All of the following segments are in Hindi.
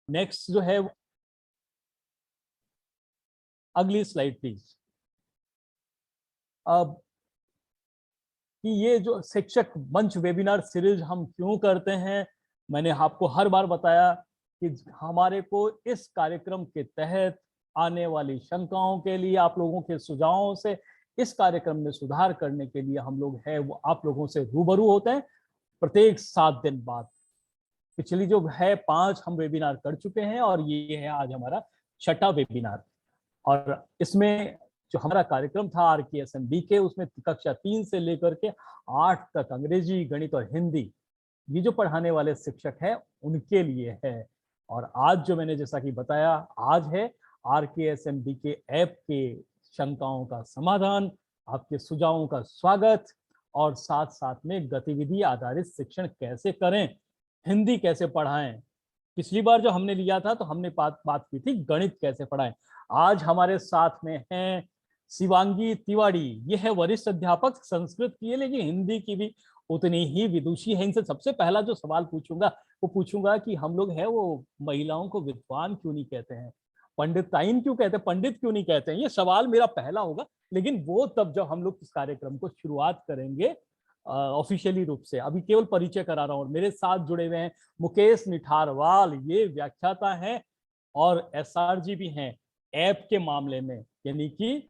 नेक्स्ट जो है, अगली स्लाइड प्लीज। अब कि ये जो शिक्षक मंच वेबिनार सीरीज हम क्यों करते हैं, मैंने आपको हर बार बताया कि हमारे को इस कार्यक्रम के तहत आने वाली शंकाओं के लिए, आप लोगों के सुझावों से इस कार्यक्रम में सुधार करने के लिए हम लोग है वो आप लोगों से रूबरू होते हैं प्रत्येक 7 दिन बाद। पिछली जो है 5 हम वेबिनार कर चुके हैं और ये है आज हमारा 6ठा वेबिनार। और इसमें जो हमारा कार्यक्रम था RKSMB के, उसमें कक्षा 3 से लेकर के 8 तक अंग्रेजी, गणित और हिंदी ये जो पढ़ाने वाले शिक्षक हैं उनके लिए है। और आज जो मैंने जैसा कि बताया, आज है RKSMB के ऐप के शंकाओं का समाधान, आपके सुझावों का स्वागत, और साथ साथ में गतिविधि आधारित शिक्षण कैसे करें, हिंदी कैसे पढ़ाएं। पिछली बार जो हमने लिया था तो हमने बात की थी गणित कैसे पढ़ाएं। आज हमारे साथ में हैं शिवांगी तिवारी, ये है वरिष्ठ अध्यापक, संस्कृत की है लेकिन हिंदी की भी उतनी ही विदुषी है। इनसे सबसे पहला जो सवाल पूछूंगा वो पूछूंगा कि हम लोग है वो महिलाओं को विद्वान क्यों नहीं कहते हैं, पंडिताइन क्यों कहते हैं, पंडित क्यों नहीं कहते हैं। ये सवाल मेरा पहला होगा, लेकिन वो तब जब हम लोग इस कार्यक्रम को शुरुआत करेंगे ऑफिशियली रूप से। अभी केवल परिचय करा रहा हूँ। मेरे साथ जुड़े हुए हैं मुकेश निठारवाल, ये व्याख्याता हैं और SRG भी हैं ऐप के मामले में, यानी कि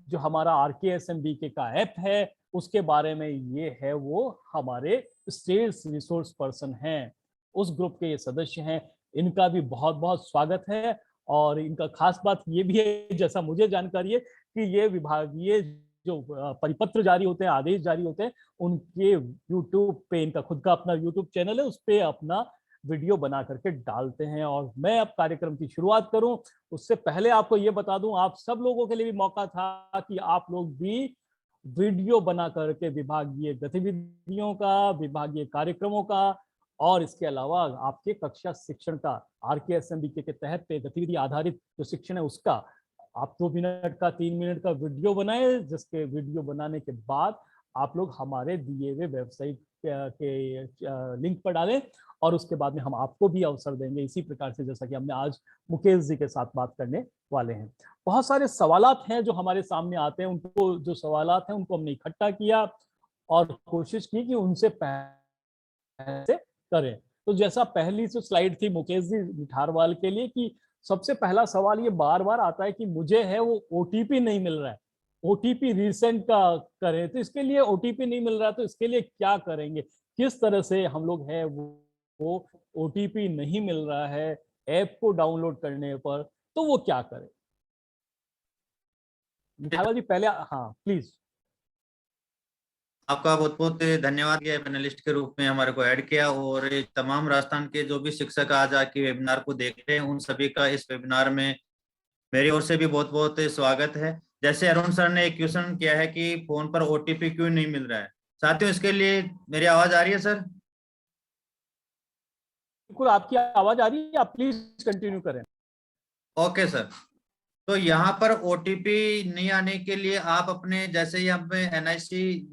जो हमारा RKSMB का ऐप है उसके बारे में ये है वो हमारे स्टेट रिसोर्स पर्सन हैं, उस ग्रुप के ये सदस्य हैं। इनका भी बहुत बहुत स्वागत है। और इनका खास बात ये भी है, जैसा मुझे जानकारी है, कि ये विभागीय जो परिपत्र जारी होते हैं, आदेश जारी होते हैं, उनके यूट्यूब पे, इनका खुद का अपना यूट्यूब चैनल है, उस पर अपना वीडियो बना करके डालते हैं। और मैं अब कार्यक्रम की शुरुआत करूं उससे पहले आपको ये बता दूं, आप सब लोगों के लिए भी मौका था कि आप लोग भी वीडियो बना करके विभागीय गतिविधियों का, विभागीय कार्यक्रमों का और इसके अलावा आपके कक्षा शिक्षण का, RKSMB के तहत गतिविधि आधारित जो शिक्षण है उसका आप 2 मिनट का, 3 मिनट का वीडियो बनाए, जिसके वीडियो बनाने के बाद आप लोग हमारे दिए हुए वेबसाइट के लिंक पर डालें और उसके बाद में हम आपको भी अवसर देंगे, इसी प्रकार से जैसा कि हमने आज मुकेश जी के साथ बात करने वाले हैं। बहुत सारे सवालात हैं जो हमारे सामने आते हैं, उनको जो सवालात हैं उनको हमने इकट्ठा किया और कोशिश की कि उनसे पहले करें। तो जैसा पहली जो स्लाइड थी मुकेश जी निठारवाल के लिए, कि सबसे पहला सवाल ये बार बार आता है कि मुझे है वो OTP नहीं मिल रहा है, OTP रिसेंट का करें, तो इसके लिए OTP नहीं मिल रहा, तो इसके लिए क्या करेंगे, किस तरह से हम लोग है वो OTP नहीं मिल रहा है ऐप को डाउनलोड करने पर, तो वो क्या करें। निठारवाल जी पहले, हाँ प्लीज। आपका बहुत बहुत धन्यवाद कि पैनलिस्ट के रूप में हमारे को ऐड किया, और तमाम राजस्थान के जो भी शिक्षक आज आके वेबिनार को देख रहे हैं उन सभी का इस वेबिनार में मेरी ओर से भी बहुत बहुत स्वागत है। जैसे अरुण सर ने एक क्वेश्चन किया है कि फोन पर OTP क्यों नहीं मिल रहा है, साथियों इसके लिए मेरी आवाज आ रही है सर? बिल्कुल आपकी आवाज आ रही है, आप प्लीज कंटिन्यू करें। Okay sir. तो यहाँ पर OTP नहीं आने के लिए आप अपने, जैसे ही आप NIC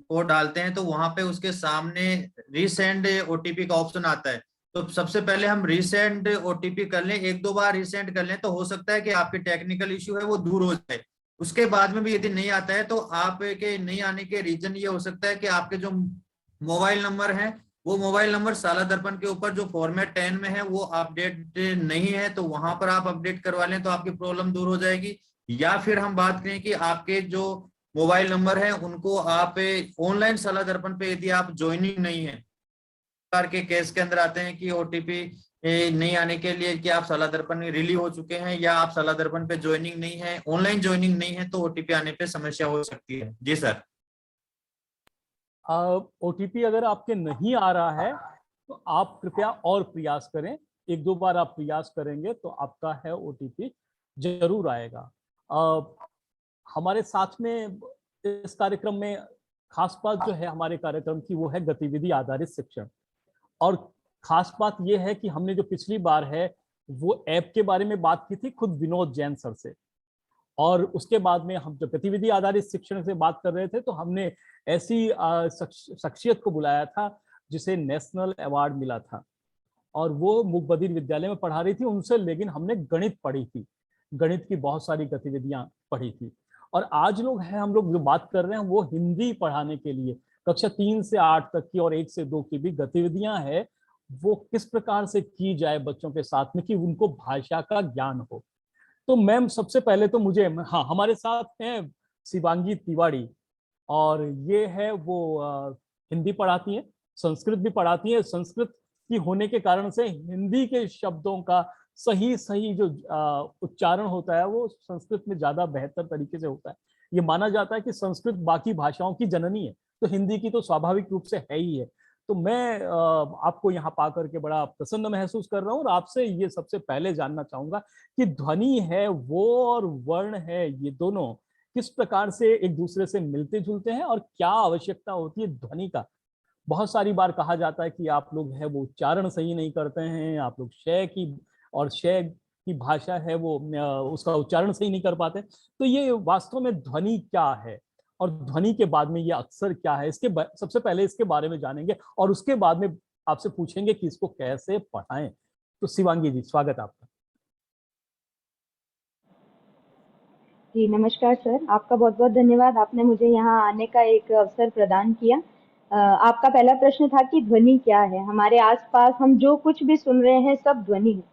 कोड डालते हैं तो वहां पे उसके सामने रीसेंड OTP का ऑप्शन आता है। तो सबसे पहले हम रीसेंड OTP कर लें, 1-2 बार रीसेंड कर लें तो हो सकता है कि आपकी टेक्निकल इश्यू है वो दूर हो जाए। उसके बाद में भी यदि नहीं आता है तो आपके नहीं आने के रीजन ये हो सकता है कि आपके जो मोबाइल नंबर है वो मोबाइल नंबर साला दर्पण के ऊपर जो फॉर्मेट 10 में है वो अपडेट नहीं है, तो वहां पर आप अपडेट करवा लें तो आपकी प्रॉब्लम दूर हो जाएगी। या फिर हम बात करें कि आपके जो मोबाइल नंबर है उनको आप ऑनलाइन साला दर्पण पे यदि आप ज्वाइनिंग नहीं है, के केस के अंदर आते हैं कि OTP नहीं आने के लिए कि आप साला दर्पण रिलीव हो चुके हैं या आप साला दर्पण पे ज्वाइनिंग नहीं है, ऑनलाइन ज्वाइनिंग नहीं है, तो OTP आने पे समस्या हो सकती है। जी सर। OTP अगर आपके नहीं आ रहा है तो आप कृपया और प्रयास करें, 1-2 बार आप प्रयास करेंगे तो आपका है OTP जरूर आएगा। हमारे साथ में इस कार्यक्रम में खास बात जो है हमारे कार्यक्रम की वो है गतिविधि आधारित शिक्षण। और खास बात ये है कि हमने जो पिछली बार है वो ऐप के बारे में बात की थी खुद विनोद जैन सर से, और उसके बाद में हम जब गतिविधि आधारित शिक्षण से बात कर रहे थे तो हमने ऐसी शख्सियत को बुलाया था जिसे नेशनल अवार्ड मिला था। और वो मूक बधिर विद्यालय में पढ़ा रही थी उनसे, लेकिन हमने गणित पढ़ी थी, गणित की बहुत सारी गतिविधियां पढ़ी थी। और आज लोग हैं, हम लोग जो बात कर रहे हैं वो हिंदी पढ़ाने के लिए कक्षा 3 से 8 तक की और 1 से 2 की भी गतिविधियां है, वो किस प्रकार से की जाए बच्चों के साथ में कि उनको भाषा का ज्ञान हो। तो मैम सबसे पहले तो मुझे, हाँ हमारे साथ हैं शिवांगी तिवारी, और ये है वो हिंदी पढ़ाती है, संस्कृत भी पढ़ाती है। संस्कृत की होने के कारण से हिंदी के शब्दों का सही सही जो उच्चारण होता है वो संस्कृत में ज्यादा बेहतर तरीके से होता है। ये माना जाता है कि संस्कृत बाकी भाषाओं की जननी है, तो हिंदी की तो स्वाभाविक रूप से है ही है। तो मैं आपको यहाँ पा करके बड़ा प्रसन्न महसूस कर रहा हूँ, और आपसे ये सबसे पहले जानना चाहूंगा कि ध्वनि है वो और वर्ण है, ये दोनों किस प्रकार से एक दूसरे से मिलते जुलते हैं और क्या आवश्यकता होती है ध्वनि का। बहुत सारी बार कहा जाता है कि आप लोग है वो उच्चारण सही नहीं करते हैं, आप लोग शय की और शय की भाषा है वो उसका उच्चारण सही नहीं कर पाते। तो ये वास्तव में ध्वनि क्या है और ध्वनि के बाद में ये अक्षर क्या है, इसके सबसे पहले इसके बारे में जानेंगे और उसके बाद में आपसे पूछेंगे कि इसको कैसे पढ़ाएं। तो शिवांगी जी, स्वागत आपका। जी नमस्कार सर, आपका बहुत बहुत धन्यवाद, आपने मुझे यहाँ आने का एक अवसर प्रदान किया। आपका पहला प्रश्न था कि ध्वनि क्या है। हमारे आसपास हम जो कुछ भी सुन रहे हैं सब ध्वनि है,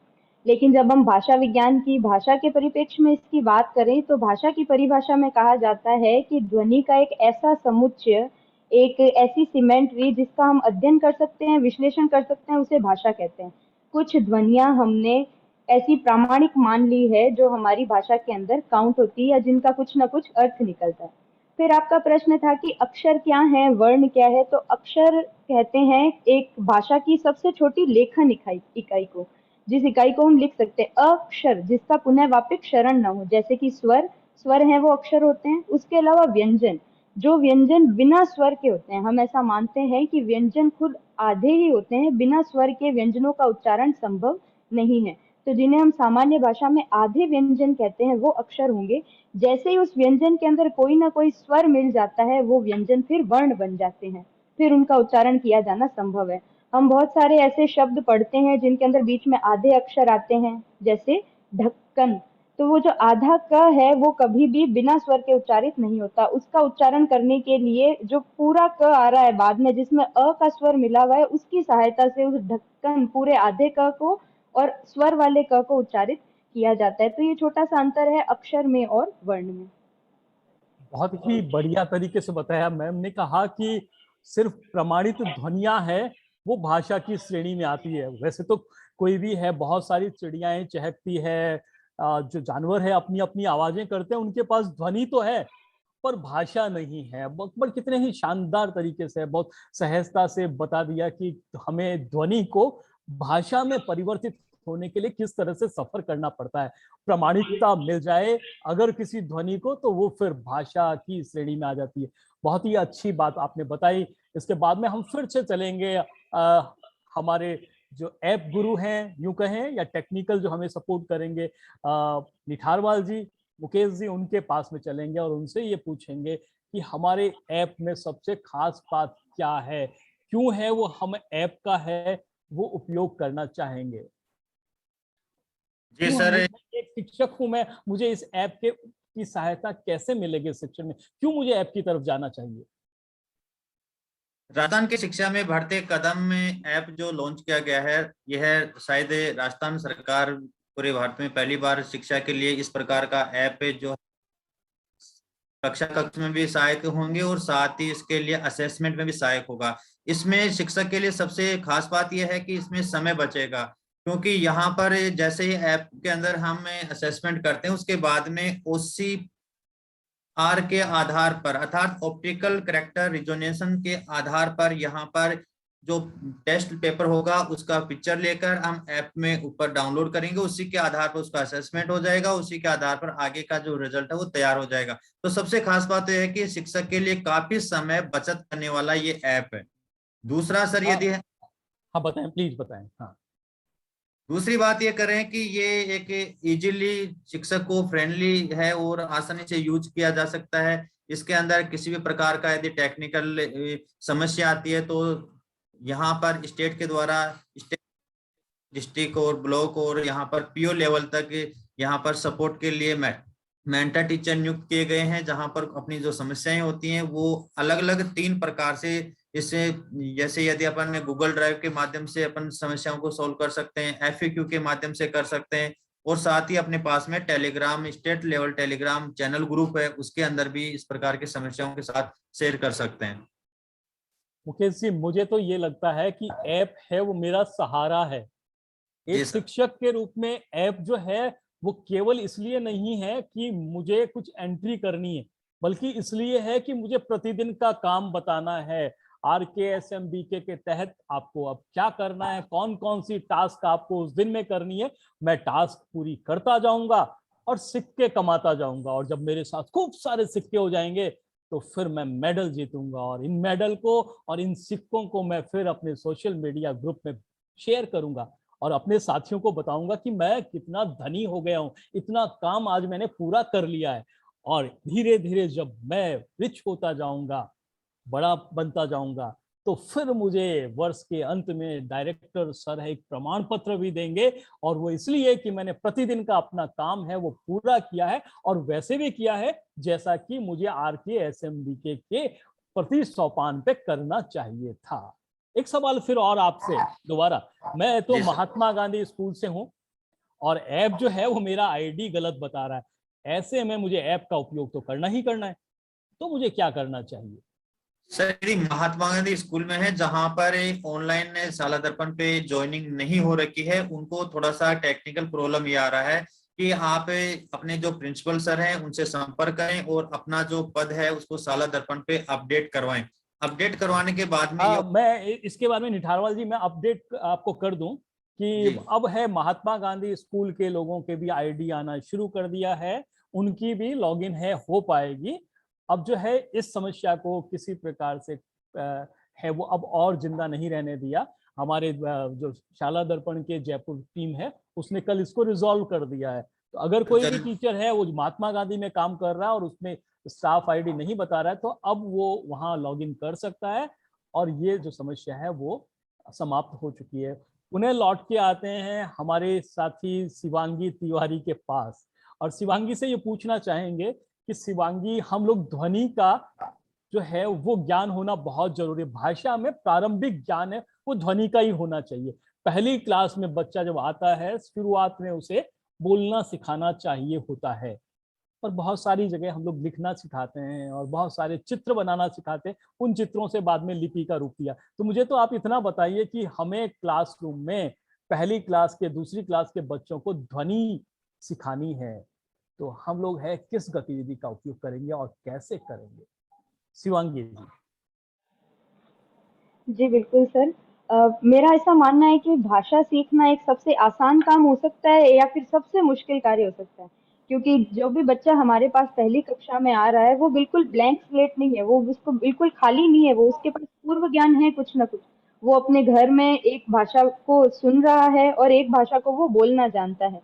लेकिन जब हम भाषा विज्ञान की भाषा के परिप्रेक्ष्य में इसकी बात करें तो भाषा की परिभाषा में कहा जाता है कि ध्वनि का एक ऐसा समुच्चय, एक ऐसी सिमेंट्री जिसका हम अध्ययन कर सकते हैं, विश्लेषण कर सकते हैं, उसे भाषा कहते हैं। कुछ ध्वनियां हमने ऐसी प्रामाणिक मान ली है जो हमारी भाषा के अंदर काउंट होती है या जिनका कुछ ना कुछ अर्थ निकलता है। फिर आपका प्रश्न था कि अक्षर क्या है, वर्ण क्या है। तो अक्षर कहते हैं एक भाषा की सबसे छोटी लेखन इकाई को, जिस इकाई को हम लिख सकते हैं। अक्षर जिसका पुनः वापिक शरण न हो, जैसे कि स्वर, स्वर है वो अक्षर होते हैं। उसके अलावा व्यंजन, जो व्यंजन बिना स्वर के होते हैं, हम ऐसा मानते हैं कि व्यंजन खुद आधे ही होते हैं, बिना स्वर के व्यंजनों का उच्चारण संभव नहीं है। तो जिन्हें हम सामान्य भाषा में आधे व्यंजन कहते हैं वो अक्षर होंगे। जैसे ही उस व्यंजन के अंदर कोई ना कोई स्वर मिल जाता है वो व्यंजन फिर वर्ण बन जाते हैं, फिर उनका उच्चारण किया जाना संभव है। हम बहुत सारे ऐसे शब्द पढ़ते हैं जिनके अंदर बीच में आधे अक्षर आते हैं, जैसे ढक्कन। तो वो जो आधा क है वो कभी भी बिना स्वर के उच्चारित नहीं होता। उसका उच्चारण करने के लिए जो पूरा क आ रहा है बाद में, जिसमें अ का स्वर मिला हुआ है, उसकी सहायता से उस ढक्कन पूरे आधे क को और स्वर वाले क को उच्चारित किया जाता है। तो ये छोटा सा अंतर है अक्षर में और वर्ण में। बहुत ही बढ़िया तरीके से बताया मैम ने। कहा कि सिर्फ प्रमाणित ध्वनियां है वो भाषा की श्रेणी में आती है। वैसे तो कोई भी है, बहुत सारी चिड़ियाएं चहकती है, जो जानवर है अपनी अपनी आवाजें करते हैं, उनके पास ध्वनि तो है पर भाषा नहीं है। पर कितने ही शानदार तरीके से, बहुत सहजता से बता दिया कि हमें ध्वनि को भाषा में परिवर्तित होने के लिए किस तरह से सफर करना पड़ता है। प्रामाणिकता मिल जाए अगर किसी ध्वनि को तो वो फिर भाषा की श्रेणी में आ जाती है। बहुत ही अच्छी बात आपने बताई। इसके बाद में हम फिर से चलेंगे हमारे जो ऐप गुरु हैं यूं कहें, या टेक्निकल जो हमें सपोर्ट करेंगे, निठारवाल जी, मुकेश जी, उनके पास में चलेंगे और उनसे ये पूछेंगे कि हमारे ऐप में सबसे खास बात क्या है, क्यों है वो हम ऐप का है वो उपयोग करना चाहेंगे। जी क्यों सर। एक शिक्षक हूं मैं, मुझे इस ऐप के की सहायता कैसे मिलेगी शिक्षण में, क्यों मुझे ऐप की तरफ जाना चाहिए। राजस्थान की शिक्षा में बढ़ते कदम में ऐप जो लॉन्च किया गया है, यह शायद राजस्थान सरकार पूरे भारत में पहली बार शिक्षा के लिए इस प्रकार का ऐप है जो कक्षा कक्ष में भी सहायक होंगे और साथ ही इसके लिए असेसमेंट में भी सहायक होगा। इसमें शिक्षक के लिए सबसे खास बात यह है कि इसमें समय बचेगा, क्योंकि यहाँ पर जैसे ही ऐप के अंदर हम असेसमेंट करते हैं उसके बाद में OCR के आधार पर, अर्थात ऑप्टिकल कैरेक्टर रिजोनेशन के आधार पर यहाँ पर जो टेस्ट पेपर होगा उसका पिक्चर लेकर हम ऐप में ऊपर डाउनलोड करेंगे, उसी के आधार पर उसका असेसमेंट हो जाएगा, उसी के आधार पर आगे का जो रिजल्ट है वो तैयार हो जाएगा। तो सबसे खास बात यह है कि शिक्षक के लिए काफी समय बचत करने वाला ये ऐप है। दूसरा सर हाँ यदि है, हाँ बताएं, प्लीज बताएं। हाँ दूसरी बात ये करें कि ये एक इजीली शिक्षक को फ्रेंडली है और आसानी से यूज किया जा सकता है। इसके अंदर किसी भी प्रकार का यदि टेक्निकल समस्या आती है तो यहाँ पर स्टेट के द्वारा डिस्ट्रिक्ट और ब्लॉक और यहाँ पर पीओ लेवल तक यहाँ पर सपोर्ट के लिए मेंटर टीचर नियुक्त किए गए हैं, जहां पर अपनी जो समस्याएं होती हैं वो अलग अलग 3 प्रकार से, इससे जैसे यदि अपन गूगल ड्राइव के माध्यम से अपन समस्याओं को सोल्व कर सकते हैं, एफएक्यू के माध्यम से कर सकते हैं, और साथ ही अपने पास में Telegram, state level Telegram channel group है, उसके अंदर भी इस प्रकार की समस्याओं के साथ शेयर कर सकते हैं। मुकेश जी, मुझे तो ये लगता है कि ऐप है वो मेरा सहारा है। एक शिक्षक के रूप में ऐप जो है वो केवल इसलिए नहीं है कि मुझे कुछ एंट्री करनी है, बल्कि इसलिए है कि मुझे प्रतिदिन का काम बताना है। RKSMBK के तहत आपको अब क्या करना है, कौन कौन सी टास्क आपको उस दिन में करनी है, मैं टास्क पूरी करता जाऊंगा और सिक्के कमाता जाऊंगा। और जब मेरे साथ खूब सारे सिक्के हो जाएंगे तो फिर मैं मेडल जीतूंगा, और इन मेडल को और इन सिक्कों को मैं फिर अपने सोशल मीडिया ग्रुप में शेयर करूंगा और अपने साथियों को बताऊंगा कि मैं कितना धनी हो गया हूं, इतना काम आज मैंने पूरा कर लिया है। और धीरे धीरे जब मैं रिच होता जाऊंगा, बड़ा बनता जाऊंगा, तो फिर मुझे वर्ष के अंत में डायरेक्टर सर है एक प्रमाण पत्र भी देंगे, और वो इसलिए कि मैंने प्रतिदिन का अपना काम है वो पूरा किया है, और वैसे भी किया है जैसा कि मुझे RKSMBK के प्रति सोपान पे करना चाहिए था। एक सवाल फिर और आपसे दोबारा, मैं तो महात्मा गांधी स्कूल से हूं और ऐप जो है वो मेरा आईडी गलत बता रहा है। ऐसे में मुझे ऐप का उपयोग तो करना ही करना है, तो मुझे क्या करना चाहिए? सर यदि महात्मा गांधी स्कूल में है जहां पर ऑनलाइन शाला दर्पण पे ज्वाइनिंग नहीं हो रखी है, उनको थोड़ा सा टेक्निकल प्रॉब्लम ये आ रहा है कि आप अपने जो प्रिंसिपल सर हैं उनसे संपर्क करें और अपना जो पद है उसको शाला दर्पण पे अपडेट करवाएं। अपडेट करवाने के बाद में मैं इसके बारे में निठारवाल जी मैं अपडेट आपको कर दूं कि अब है महात्मा गांधी स्कूल के लोगों के भी आईडी आना शुरू कर दिया है, उनकी भी लॉगिन है हो पाएगी। अब जो है इस समस्या को किसी प्रकार से है वो अब और जिंदा नहीं रहने दिया। हमारे जो शाला दर्पण के जयपुर टीम है उसने कल इसको रिजॉल्व कर दिया है। तो अगर कोई भी टीचर है वो महात्मा गांधी में काम कर रहा है और उसमें स्टाफ आईडी नहीं बता रहा है, तो अब वो वहां लॉगिन कर सकता है और ये जो समस्या है वो समाप्त हो चुकी है। उन्हें लौट के आते हैं हमारे साथी शिवांगी तिवारी के पास, और शिवांगी से ये पूछना चाहेंगे कि शिवांगी, हम लोग ध्वनि का जो है वो ज्ञान होना बहुत जरूरी है। भाषा में प्रारंभिक ज्ञान है वो ध्वनि का ही होना चाहिए। पहली क्लास में बच्चा जब आता है शुरुआत में उसे बोलना सिखाना चाहिए होता है, और बहुत सारी जगह हम लोग लिखना सिखाते हैं और बहुत सारे चित्र बनाना सिखाते हैं, उन चित्रों से बाद में लिपि का रूप दिया। तो मुझे तो आप इतना बताइए कि हमें क्लासरूम में पहली क्लास के दूसरी क्लास के बच्चों को ध्वनि सिखानी है, तो हम लोग है किस गतिविधि का उपयोग करेंगे और कैसे करेंगे? शिवांगी जी। जी बिल्कुल सर। मेरा ऐसा मानना है कि भाषा सीखना एक सबसे आसान काम हो सकता है या फिर सबसे मुश्किल कार्य हो सकता है, क्योंकि जो भी बच्चा हमारे पास पहली कक्षा में आ रहा है वो बिल्कुल ब्लैंक स्लेट नहीं है, वो उसको बिल्कुल खाली नहीं है, वो उसके पास पूर्व ज्ञान है कुछ ना कुछ। वो अपने घर में एक भाषा को सुन रहा है और एक भाषा को वो बोलना जानता है।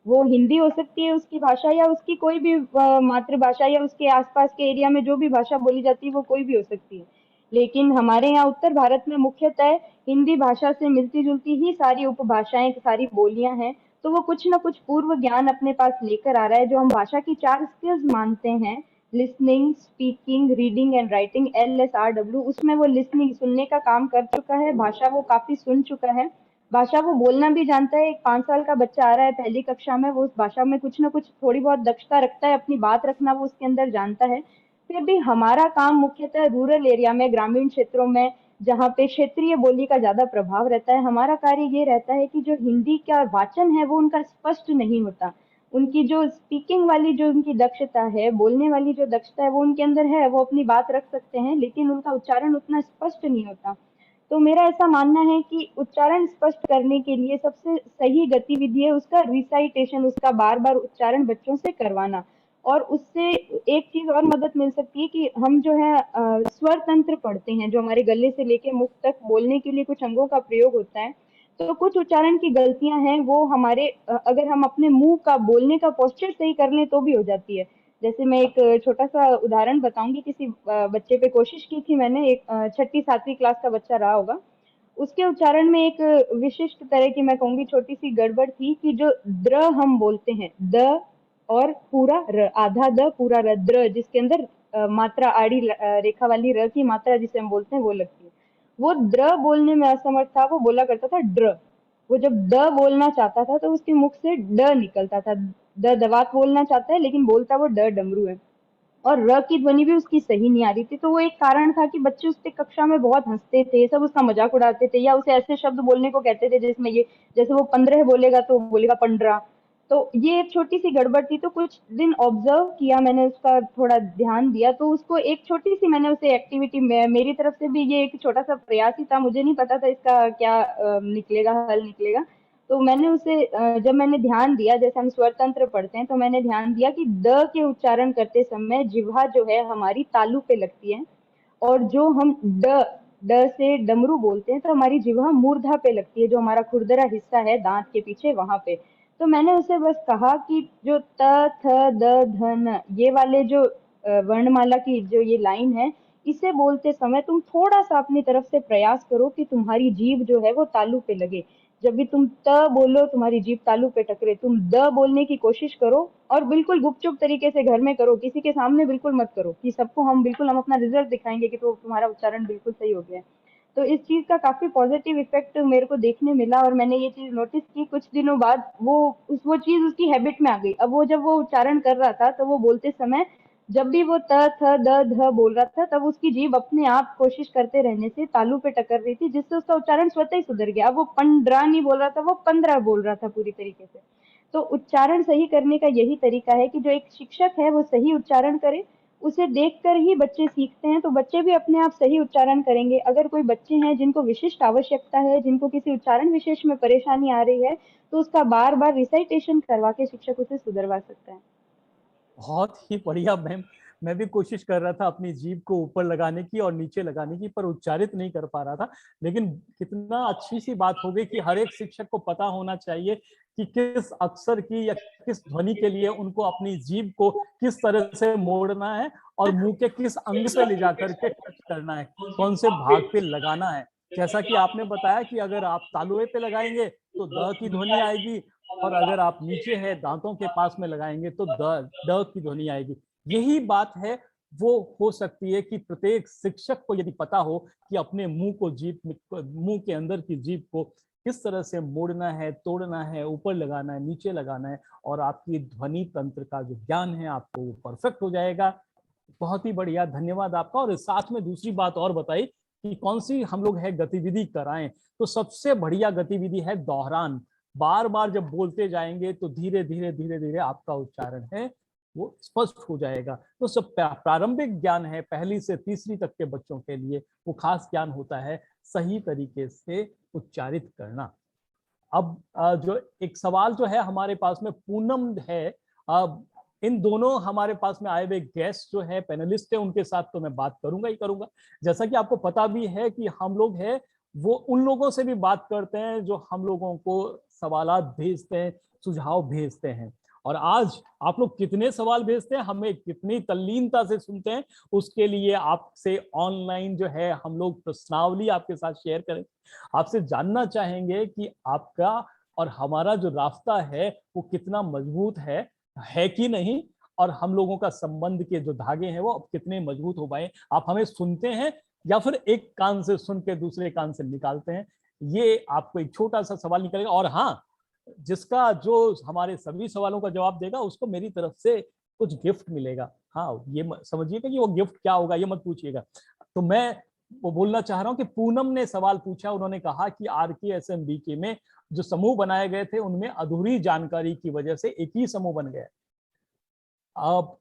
वो हिंदी हो सकती है उसकी भाषा, या उसकी कोई भी मातृभाषा, या उसके आसपास के एरिया में जो भी भाषा बोली जाती है वो कोई भी हो सकती है। लेकिन हमारे यहाँ उत्तर भारत में मुख्यतः हिंदी भाषा से मिलती जुलती ही सारी उपभाषाएं, सारी बोलियां हैं। तो वो कुछ ना कुछ पूर्व ज्ञान अपने पास लेकर आ रहा है, जो हम भाषा की 4 स्किल्स मानते हैं, listening, speaking, reading and writing, LSRW। उसमें वो लिसनिंग, सुनने का काम कर चुका है, भाषा वो काफी सुन चुका है, भाषा वो बोलना भी जानता है। एक 5 साल का बच्चा आ रहा है पहली कक्षा में, वो उस भाषा में कुछ ना कुछ थोड़ी बहुत दक्षता रखता है, अपनी बात रखना वो उसके अंदर जानता है। फिर भी हमारा काम मुख्यतः रूरल एरिया में, ग्रामीण क्षेत्रों में, जहाँ पे क्षेत्रीय बोली का ज्यादा प्रभाव रहता है, हमारा कार्य ये रहता है कि जो हिंदी का वाचन है वो उनका स्पष्ट नहीं होता। उनकी जो स्पीकिंग वाली जो उनकी दक्षता है, बोलने वाली जो दक्षता है वो उनके अंदर है, वो अपनी बात रख सकते हैं, लेकिन उनका उच्चारण उतना स्पष्ट नहीं होता। तो मेरा ऐसा मानना है कि उच्चारण स्पष्ट करने के लिए सबसे सही गतिविधि है उसका रिसाइटेशन, उसका बार बार उच्चारण बच्चों से करवाना। और उससे एक चीज और मदद मिल सकती है कि हम जो है स्वर तंत्र पढ़ते हैं, जो हमारे गले से लेके मुख तक बोलने के लिए कुछ अंगों का प्रयोग होता है। तो कुछ उच्चारण की गलतियां हैं वो हमारे अगर हम अपने मुंह का बोलने का पोस्चर सही कर लें तो भी हो जाती है। जैसे मैं एक छोटा सा उदाहरण बताऊंगी, किसी बच्चे पे कोशिश की थी मैंने, एक 6ठी 7वीं क्लास का बच्चा रहा होगा। उसके उच्चारण में एक विशिष्ट तरह की, मैं कहूंगी, छोटी सी गड़बड़ थी कि जो द्र हम बोलते हैं, द और पूरा र, आधा द पूरा र, द्र, जिसके अंदर मात्रा आड़ी रेखा वाली र की मात्रा जिसे हम बोलते हैं वो लगती है, वो द्र बोलने में असमर्थ था, वो बोला करता था ड्र। वो जब द बोलना चाहता था तो उसके मुख से ड निकलता था। द दवात बोलना चाहता है लेकिन बोलता वो ड डमरू है, और र की ध्वनि भी उसकी सही नहीं आ रही थी। तो वो एक कारण था कि बच्चे उससे कक्षा में बहुत हंसते थे, सब उसका मजाक उड़ाते थे, या उसे ऐसे शब्द बोलने को कहते थे जिसमें ये, जैसे वो 15 बोलेगा तो वो बोलेगा 15। तो ये एक छोटी सी गड़बड़ थी। तो कुछ दिन ऑब्जर्व किया मैंने, उसका थोड़ा ध्यान दिया, तो उसको एक छोटी सी मैंने उसे एक्टिविटी में, मेरी तरफ से भी ये एक छोटा सा प्रयास ही था, मुझे नहीं पता था इसका क्या निकलेगा, हल निकलेगा। तो मैंने उसे जब मैंने ध्यान दिया, जैसे हम स्वर तंत्र पढ़ते हैं, तो मैंने ध्यान दिया कि द के उच्चारण करते समय जिह्वा जो है हमारी तालू पे लगती है, और जो हम ड ड से डमरू बोलते हैं तो हमारी जिह्वा मूर्धा पे लगती है, जो हमारा खुरदरा हिस्सा है दांत के पीछे वहां पे। तो मैंने उसे बस कहा कि जो त थ द ध न, ये वाले जो वर्णमाला की जो ये लाइन है, इसे बोलते समय तुम थोड़ा सा अपनी तरफ से प्रयास करो कि तुम्हारी जीभ जो है वो तालू पे लगे। जब भी तुम त बोलो तुम्हारी जीभ तालू पे टकरे, तुम द बोलने की कोशिश करो, और बिल्कुल गुपचुप तरीके से घर में करो, किसी के सामने बिल्कुल मत करो कि सबको हम बिल्कुल हम अपना रिजल्ट दिखाएंगे कि तो तुम्हारा उच्चारण बिल्कुल सही हो गया है। तो इस चीज का काफी पॉजिटिव इफेक्ट मेरे को देखने मिला, और मैंने ये चीज नोटिस की कुछ दिनों बाद, वो चीज उसकी हैबिट में आ गई। अब वो जब वो उच्चारण कर रहा था तो वो बोलते समय जब भी वो त थ द ध बोल रहा था, तब उसकी जीभ अपने आप कोशिश करते रहने से तालू पे टकर रही थी, जिससे उसका उच्चारण स्वतः ही सुधर गया। अब वो 15 नहीं बोल रहा था, वो 15 बोल रहा था पूरी तरीके से। तो उच्चारण सही करने का यही तरीका है कि जो एक शिक्षक है वो सही उच्चारण करे, उसे देखकर ही बच्चे सीखते हैं, तो बच्चे भी अपने आप सही उच्चारण करेंगे। अगर कोई बच्चे हैं जिनको विशिष्ट आवश्यकता है, जिनको किसी उच्चारण विशेष में परेशानी आ रही है, तो उसका बार बार रिसाइटेशन करवा के शिक्षक उसे सुधरवा सकता है। बहुत ही बढ़िया मैम। मैं भी कोशिश कर रहा था अपनी जीभ को ऊपर लगाने की और नीचे लगाने की, पर उच्चारित नहीं कर पा रहा था। लेकिन कितना अच्छी सी बात हो गई कि हर एक शिक्षक को पता होना चाहिए कि किस अक्षर की या किस ध्वनि के लिए उनको अपनी जीभ को किस तरह से मोड़ना है और मुंह के किस अंग पे ले जाकर के टच करना है, कौन से भाग पे लगाना है। जैसा कि आपने बताया कि अगर आप तालुए पे लगाएंगे तो द की ध्वनि आएगी, और अगर आप नीचे है दांतों के पास में लगाएंगे तो द की ध्वनि आएगी। यही बात है, वो हो सकती है कि प्रत्येक शिक्षक को यदि पता हो कि अपने मुंह को मुंह के अंदर की जीभ को किस तरह से मोड़ना है, तोड़ना है, ऊपर लगाना है, नीचे लगाना है, और आपकी ध्वनि तंत्र का जो ज्ञान है आपको वो परफेक्ट हो जाएगा। बहुत ही बढ़िया, धन्यवाद आपका। और साथ में दूसरी बात और बताई कि कौन सी हम लोग है गतिविधि कराएं, तो सबसे बढ़िया गतिविधि है दोहरान। बार बार जब बोलते जाएंगे तो धीरे धीरे धीरे धीरे आपका उच्चारण है वो स्पष्ट हो जाएगा। तो सब प्रारंभिक ज्ञान है, पहली से तीसरी तक के बच्चों के लिए वो खास ज्ञान होता है सही तरीके से उच्चारित करना। अब जो एक सवाल जो है हमारे पास में पूनम है, अब इन दोनों हमारे पास में आए हुए गेस्ट जो है, पैनलिस्ट है, उनके साथ तो मैं बात करूंगा ही करूंगा। जैसा कि आपको पता भी है कि हम लोग है वो उन लोगों से भी बात करते हैं जो हम लोगों को सवालात भेजते हैं, सुझाव भेजते हैं। और आज आप लोग कितने सवाल भेजते हैं, हमें कितनी तल्लीनता से सुनते हैं, उसके लिए आपसे ऑनलाइन जो है हम लोग प्रश्नावली आपके साथ शेयर करें। आपसे जानना चाहेंगे कि आपका और हमारा जो रास्ता है वो कितना मजबूत है कि नहीं, और हम लोगों का संबंध के जो धागे हैं वो अब कितने मजबूत हो पाए। आप हमें सुनते हैं या फिर एक कान से सुन के दूसरे कान से निकालते हैं, ये आपको एक छोटा सा सवाल निकलेगा। और हाँ, जिसका जो हमारे सभी सवालों का जवाब देगा उसको मेरी तरफ से कुछ गिफ्ट मिलेगा। हाँ, ये समझिएगा कि वो गिफ्ट क्या होगा ये मत पूछिएगा। तो मैं वो बोलना चाह रहा हूं कि पूनम ने सवाल पूछा, उन्होंने कहा कि RKSMBK में जो समूह बनाए गए थे उनमें अधूरी जानकारी की वजह से एक ही समूह बन गया अब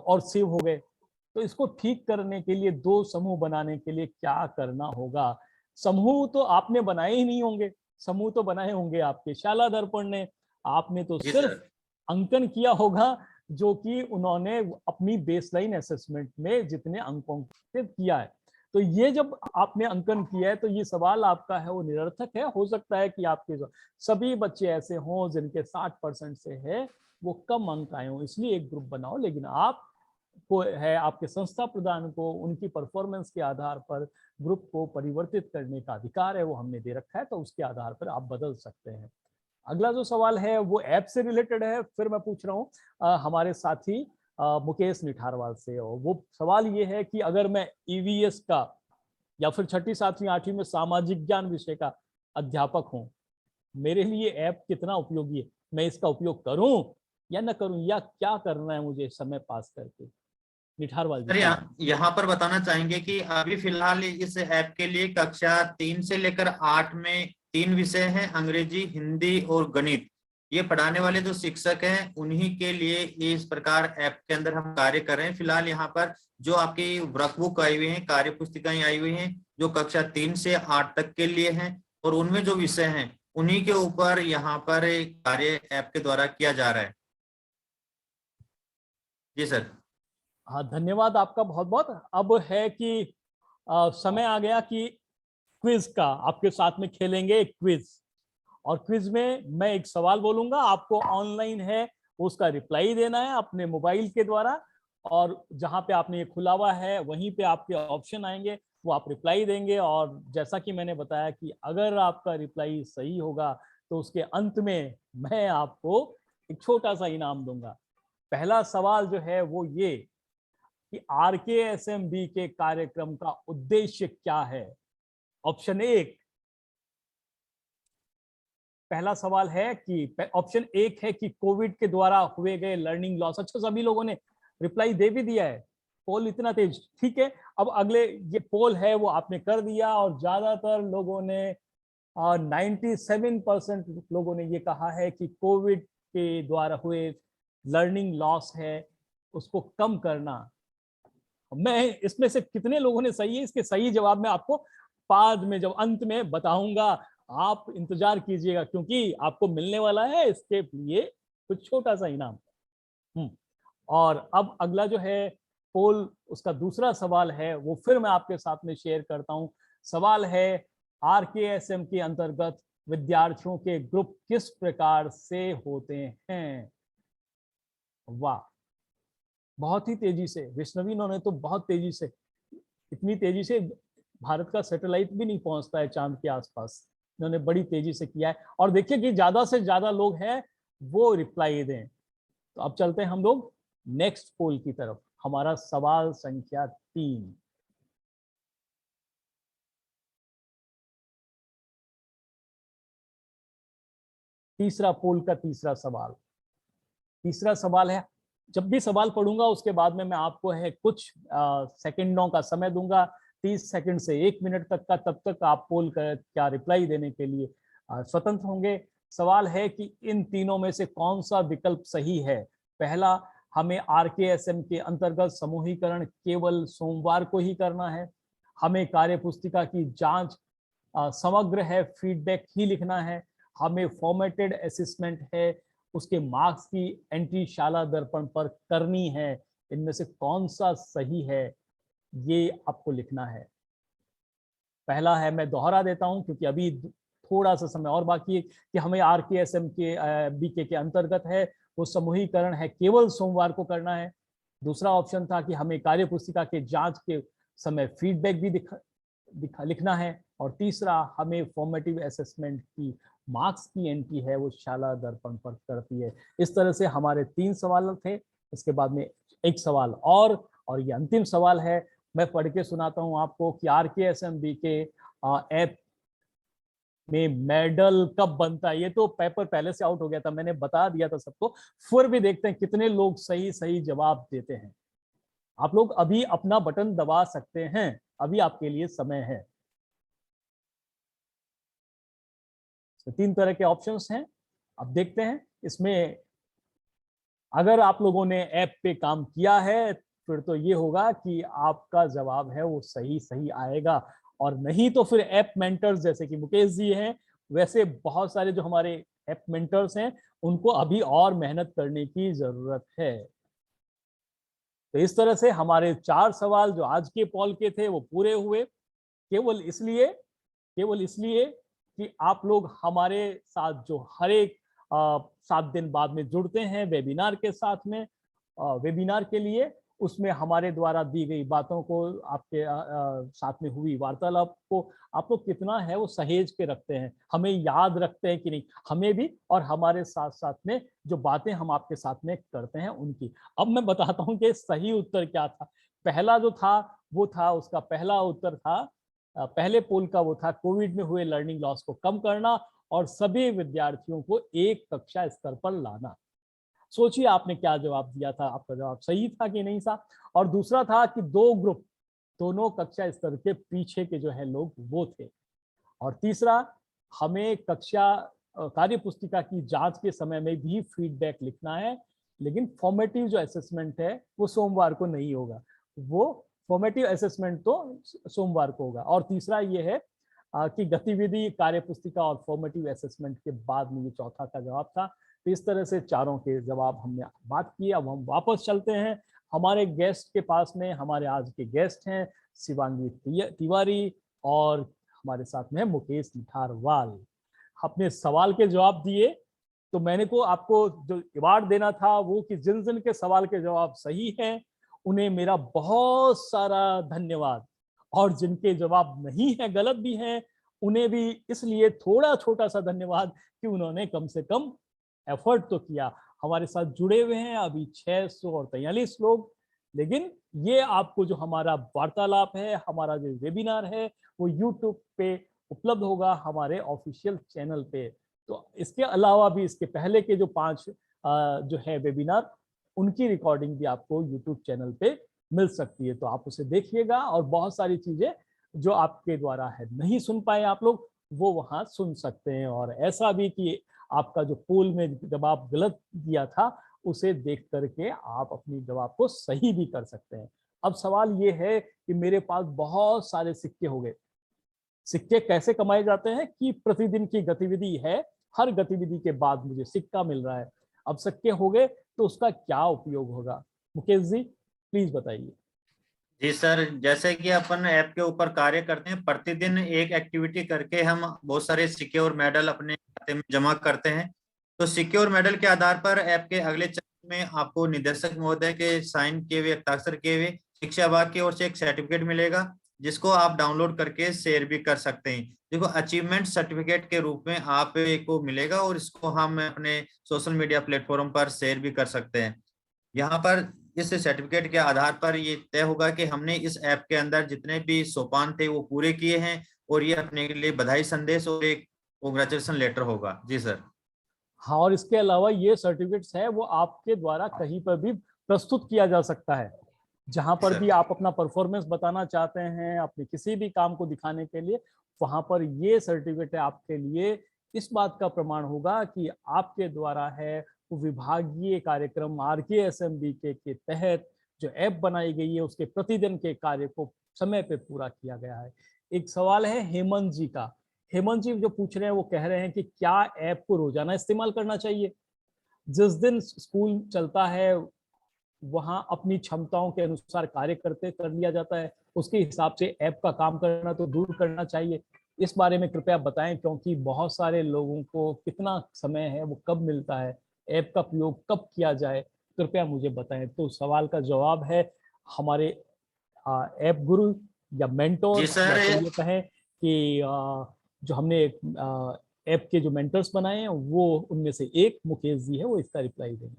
और सेव हो गए। तो इसको ठीक करने के लिए, दो समूह बनाने के लिए क्या करना होगा? समूह तो आपने बनाए ही नहीं होंगे, समूह तो बनाए होंगे आपके शाला दर्पण ने। आपने तो सिर्फ अंकन किया होगा जो कि उन्होंने अपनी बेसलाइन असेसमेंट में जितने अंकों से किया है। तो ये जब आपने अंकन किया है तो ये सवाल आपका है वो निरर्थक है। हो सकता है कि आपके सभी बच्चे ऐसे हों जिनके 60% से है वो कम अंक आए हों, इसलिए एक ग्रुप बनाओ। लेकिन आप को है आपके संस्था प्रधान को उनकी परफॉर्मेंस के आधार पर ग्रुप को परिवर्तित करने का अधिकार है वो हमने दे रखा है, तो उसके आधार पर आप बदल सकते हैं। अगला जो सवाल है वो ऐप से रिलेटेड है, फिर मैं पूछ रहा हूँ हमारे साथी मुकेश निठारवाल से, और वो सवाल ये है कि अगर मैं ईवीएस का या फिर 6ठी 7वीं 8वीं में सामाजिक ज्ञान विषय का अध्यापक हूँ, मेरे लिए ऐप कितना उपयोगी है, मैं इसका उपयोग करूं या न करूं, या क्या करना है मुझे समय पास करके? निठारवाल जी। सर यहाँ पर बताना चाहेंगे कि अभी फिलहाल इस ऐप के लिए कक्षा 3 से लेकर 8 में 3 विषय हैं, अंग्रेजी, हिंदी और गणित। ये पढ़ाने वाले जो शिक्षक हैं उन्हीं के लिए इस प्रकार ऐप के अंदर हम कार्य कर रहे हैं। फिलहाल यहाँ पर जो आपकी वर्कबुक आई हुई है, कार्य पुस्तिकाएं आई हुई हैं, जो कक्षा 3 से 8 तक के लिए हैं, और उनमें जो विषय हैं उन्हीं के ऊपर यहाँ पर कार्य ऐप के द्वारा किया जा रहा है। जी सर। हाँ, धन्यवाद आपका बहुत बहुत। अब है कि समय आ गया कि क्विज का, आपके साथ में खेलेंगे एक क्विज, और क्विज में मैं एक सवाल बोलूंगा, आपको ऑनलाइन है उसका रिप्लाई देना है अपने मोबाइल के द्वारा, और जहां पे आपने ये खुला हुआ है वहीं पे आपके ऑप्शन आएंगे, वो आप रिप्लाई देंगे, और जैसा कि मैंने बताया कि अगर आपका रिप्लाई सही होगा तो उसके अंत में मैं आपको एक छोटा सा इनाम दूंगा। पहला सवाल जो है वो ये कि RKSMB के कार्यक्रम का उद्देश्य क्या है? ऑप्शन 1, पहला सवाल है कि ऑप्शन 1 है कि कोविड के द्वारा हुए गए लर्निंग लॉस। अच्छा, सभी लोगों ने रिप्लाई दे भी दिया है, पोल इतना तेज, ठीक है। अब अगले ये पोल है वो आपने कर दिया, और ज्यादातर लोगों ने 97% लोगों ने ये कहा है कि कोविड के द्वारा हुए लर्निंग लॉस है उसको कम करना। मैं इसमें से कितने लोगों ने सही है, इसके सही जवाब में आपको बाद में जब अंत में बताऊंगा, आप इंतजार कीजिएगा, क्योंकि आपको मिलने वाला है इसके लिए कुछ छोटा सा इनाम। और अब अगला जो है पोल, उसका दूसरा सवाल है वो फिर मैं आपके साथ में शेयर करता हूं। सवाल है RKSM के अंतर्गत विद्यार्थियों के ग्रुप किस प्रकार से होते हैं? वाह, बहुत ही तेजी से वैष्णवी, इन्होंने तो बहुत तेजी से, इतनी तेजी से भारत का सैटेलाइट भी नहीं पहुंचता है चांद के आसपास, इन्होंने बड़ी तेजी से किया है। और देखिए कि ज्यादा से ज्यादा लोग हैं वो रिप्लाई दें। तो अब चलते हैं हम लोग नेक्स्ट पोल की तरफ, हमारा सवाल संख्या 3। तीसरा पोल का तीसरा सवाल है, जब भी सवाल पढ़ूंगा उसके बाद में मैं आपको है कुछ सेकंडों का समय दूंगा, 30 सेकंड से 1 मिनट तक का, तब तक आप पोल का क्या रिप्लाई देने के लिए स्वतंत्र होंगे। सवाल है कि इन तीनों में से कौन सा विकल्प सही है? पहला, हमें RKSM के अंतर्गत समूहीकरण केवल सोमवार को ही करना है, हमें कार्य पुस्तिका की जांच समग्र है, फीडबैक ही लिखना है, हमें फॉर्मेटेड असेसमेंट है, उसके मार्क्स की एंट्री शाला दर्पण पर करनी है। इनमें से कौन सा सही है ये आपको लिखना है। पहला है, मैं दोहरा देता हूं क्योंकि अभी थोड़ा सा समय और बाकी है, कि हमें RKSM के BK के अंतर्गत है वो समूहीकरण है केवल सोमवार को करना है। दूसरा ऑप्शन था कि हमें कार्य पुस्तिका के जांच के समय फीडबैक भी लिखना है, और तीसरा, हमें फॉर्मेटिव असेसमेंट की मार्क्स की एंट्री है वो शाला दर्पण पर करती है। इस तरह से हमारे 3 सवाल थे, इसके बाद में एक सवाल और ये अंतिम सवाल है, मैं पढ़ के सुनाता हूं आपको कि RKSM BK ऐप में मेडल कब बनता है। ये तो पेपर पहले से आउट हो गया था, मैंने बता दिया था सबको, फिर भी देखते हैं कितने लोग सही जवाब देते हैं। आप लोग अभी अपना बटन दबा सकते हैं, अभी आपके लिए समय है। 3 तरह के ऑप्शंस हैं, अब देखते हैं इसमें अगर आप लोगों ने ऐप पे काम किया है फिर तो ये होगा कि आपका जवाब है वो सही आएगा, और नहीं तो फिर ऐप मेंटर्स जैसे कि मुकेश जी हैं, वैसे बहुत सारे जो हमारे ऐप मेंटर्स हैं उनको अभी और मेहनत करने की जरूरत है। तो इस तरह से हमारे 4 सवाल जो आज के पोल के थे वो पूरे हुए, केवल इसलिए कि आप लोग हमारे साथ जो हर एक 7 दिन बाद में जुड़ते हैं वेबिनार के साथ में, वेबिनार के लिए, उसमें हमारे द्वारा दी गई बातों को, आपके साथ में हुई वार्तालाप को आप लोग कितना है वो सहेज के रखते हैं, हमें याद रखते हैं कि नहीं, हमें भी और हमारे साथ साथ में जो बातें हम आपके साथ में करते हैं उनकी। अब मैं बताता हूँ कि सही उत्तर क्या था। पहला जो था वो था, उसका पहला उत्तर था, पहले पोल का वो था, कोविड में हुए लर्निंग लॉस को कम करना और सभी विद्यार्थियों को एक कक्षा स्तर पर लाना। सोचिए आपने क्या जवाब दिया था, आपका जवाब सही था कि नहीं था। और दूसरा था कि 2 ग्रुप, दोनों कक्षा स्तर के पीछे के जो है लोग वो थे। और तीसरा, हमें कक्षा कार्य पुस्तिका की जांच के समय में भी फीडबैक लिखना है, लेकिन फॉर्मेटिव जो असेसमेंट है वो सोमवार को नहीं होगा, वो फॉर्मेटिव असेसमेंट तो सोमवार को होगा। और तीसरा ये है कि गतिविधि, कार्य पुस्तिका और फॉर्मेटिव असेसमेंट के बाद में ये चौथा का जवाब था। तो इस तरह से चारों के जवाब हमने बात की। अब हम वापस चलते हैं हमारे गेस्ट के पास में। हमारे आज के गेस्ट हैं शिवांगी तिवारी और हमारे साथ में है मुकेश निठारवाल। अपने सवाल के जवाब दिए, तो मैंने को आपको जो अवार्ड देना था वो कि जिन जिन के सवाल के जवाब सही हैं उन्हें मेरा बहुत सारा धन्यवाद, और जिनके जवाब नहीं है, गलत भी हैं, उन्हें भी इसलिए थोड़ा छोटा सा धन्यवाद कि उन्होंने कम से कम एफर्ट तो किया। हमारे साथ जुड़े हुए हैं अभी 643 लोग, लेकिन ये आपको जो हमारा वार्तालाप है, हमारा जो वेबिनार है, वो यूट्यूब पे उपलब्ध होगा, हमारे ऑफिशियल चैनल पे। तो इसके अलावा भी इसके पहले के जो 5 जो है वेबिनार, उनकी रिकॉर्डिंग भी आपको यूट्यूब चैनल पे मिल सकती है, तो आप उसे देखिएगा। और बहुत सारी चीजें जो आपके द्वारा है नहीं सुन पाए आप लोग, वो वहां सुन सकते हैं। और ऐसा भी कि आपका जो पोल में जवाब गलत दिया था उसे देख करके आप अपनी जवाब को सही भी कर सकते हैं। अब सवाल ये है कि मेरे पास बहुत सारे सिक्के हो गए। सिक्के कैसे कमाए जाते हैं कि प्रतिदिन की गतिविधि है, हर गतिविधि के बाद मुझे सिक्का मिल रहा है। अब सिक्के हो गए तो उसका क्या उपयोग होगा, मुकेश जी प्लीज बताइए। जी सर, जैसे कि अपन ऐप के ऊपर कार्य करते हैं, प्रतिदिन एक एक्टिविटी करके हम बहुत सारे सिक्के और मेडल अपने खाते में जमा करते हैं। तो सिक्के और मेडल के आधार पर ऐप के अगले चरण में आपको निदेशक महोदय के साइन किए हुए, हस्ताक्षर किए हुए शिक्षा विभाग की ओर से एक सर्टिफिकेट मिलेगा, जिसको आप डाउनलोड करके शेयर भी कर सकते हैं। देखो, अचीवमेंट सर्टिफिकेट के रूप में आपको मिलेगा और इसको हम अपने सोशल मीडिया प्लेटफॉर्म पर शेयर भी कर सकते हैं। यहाँ पर इस सर्टिफिकेट के आधार पर ये तय होगा कि हमने इस ऐप के अंदर जितने भी सोपान थे वो पूरे किए हैं, और ये अपने लिए बधाई संदेश और एक कांग्रेचुलेशन लेटर होगा। जी सर। हाँ, और इसके अलावा ये सर्टिफिकेट्स है वो आपके द्वारा कहीं पर भी प्रस्तुत किया जा सकता है, जहां पर भी आप अपना परफॉर्मेंस बताना चाहते हैं, अपने किसी भी काम को दिखाने के लिए, वहां पर ये सर्टिफिकेट आपके लिए इस बात का प्रमाण होगा कि आपके द्वारा है वो विभागीय कार्यक्रम RKSMB के तहत जो ऐप बनाई गई है उसके प्रतिदिन के कार्य को समय पे पूरा किया गया है। एक सवाल है हेमंत जी का। हेमंत जी जो पूछ रहे हैं वो कह रहे हैं कि क्या ऐप को रोजाना इस्तेमाल करना चाहिए? जिस दिन स्कूल चलता है वहां अपनी क्षमताओं के अनुसार कार्य करते कर लिया जाता है, उसके हिसाब से ऐप का काम करना तो दूर करना चाहिए। इस बारे में कृपया बताएं, क्योंकि बहुत सारे लोगों को कितना समय है वो कब मिलता है, ऐप का प्रयोग कब किया जाए, कृपया मुझे बताएं। तो सवाल का जवाब है हमारे ऐप गुरु या मेंटोर, जी सर। या फिर ये कहें कि जो हमने ऐप के जो मेंटर्स बनाए हैं वो उनमें से एक मुकेश जी है, वो इसका रिप्लाई देंगे।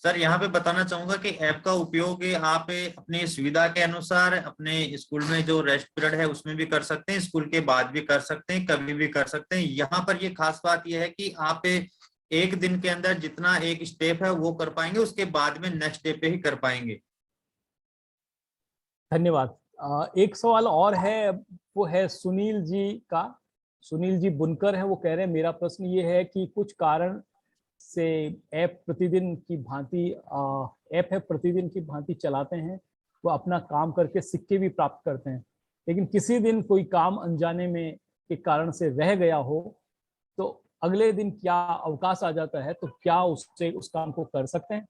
सर, यहाँ पे बताना चाहूंगा कि ऐप का उपयोग आप अपनी सुविधा के अनुसार अपने स्कूल में जो रेस्ट पीरियड है उसमें भी कर सकते हैं, स्कूल के बाद भी कर सकते हैं, कभी भी कर सकते हैं। यहाँ पर ये खास बात यह है कि आप एक दिन के अंदर जितना एक स्टेप है वो कर पाएंगे, उसके बाद में नेक्स्ट स्टेप पे ही कर पाएंगे। धन्यवाद। एक सवाल और है, वो है सुनील जी का। सुनील जी बुनकर है, वो कह रहे हैं मेरा प्रश्न ये है कि कुछ कारण से ऐप है प्रतिदिन की भांति चलाते हैं, वो अपना काम करके सिक्के भी प्राप्त करते हैं, लेकिन किसी दिन कोई काम अनजाने में के कारण से रह गया हो तो अगले दिन क्या अवकाश आ जाता है, तो क्या उससे उस काम को कर सकते हैं?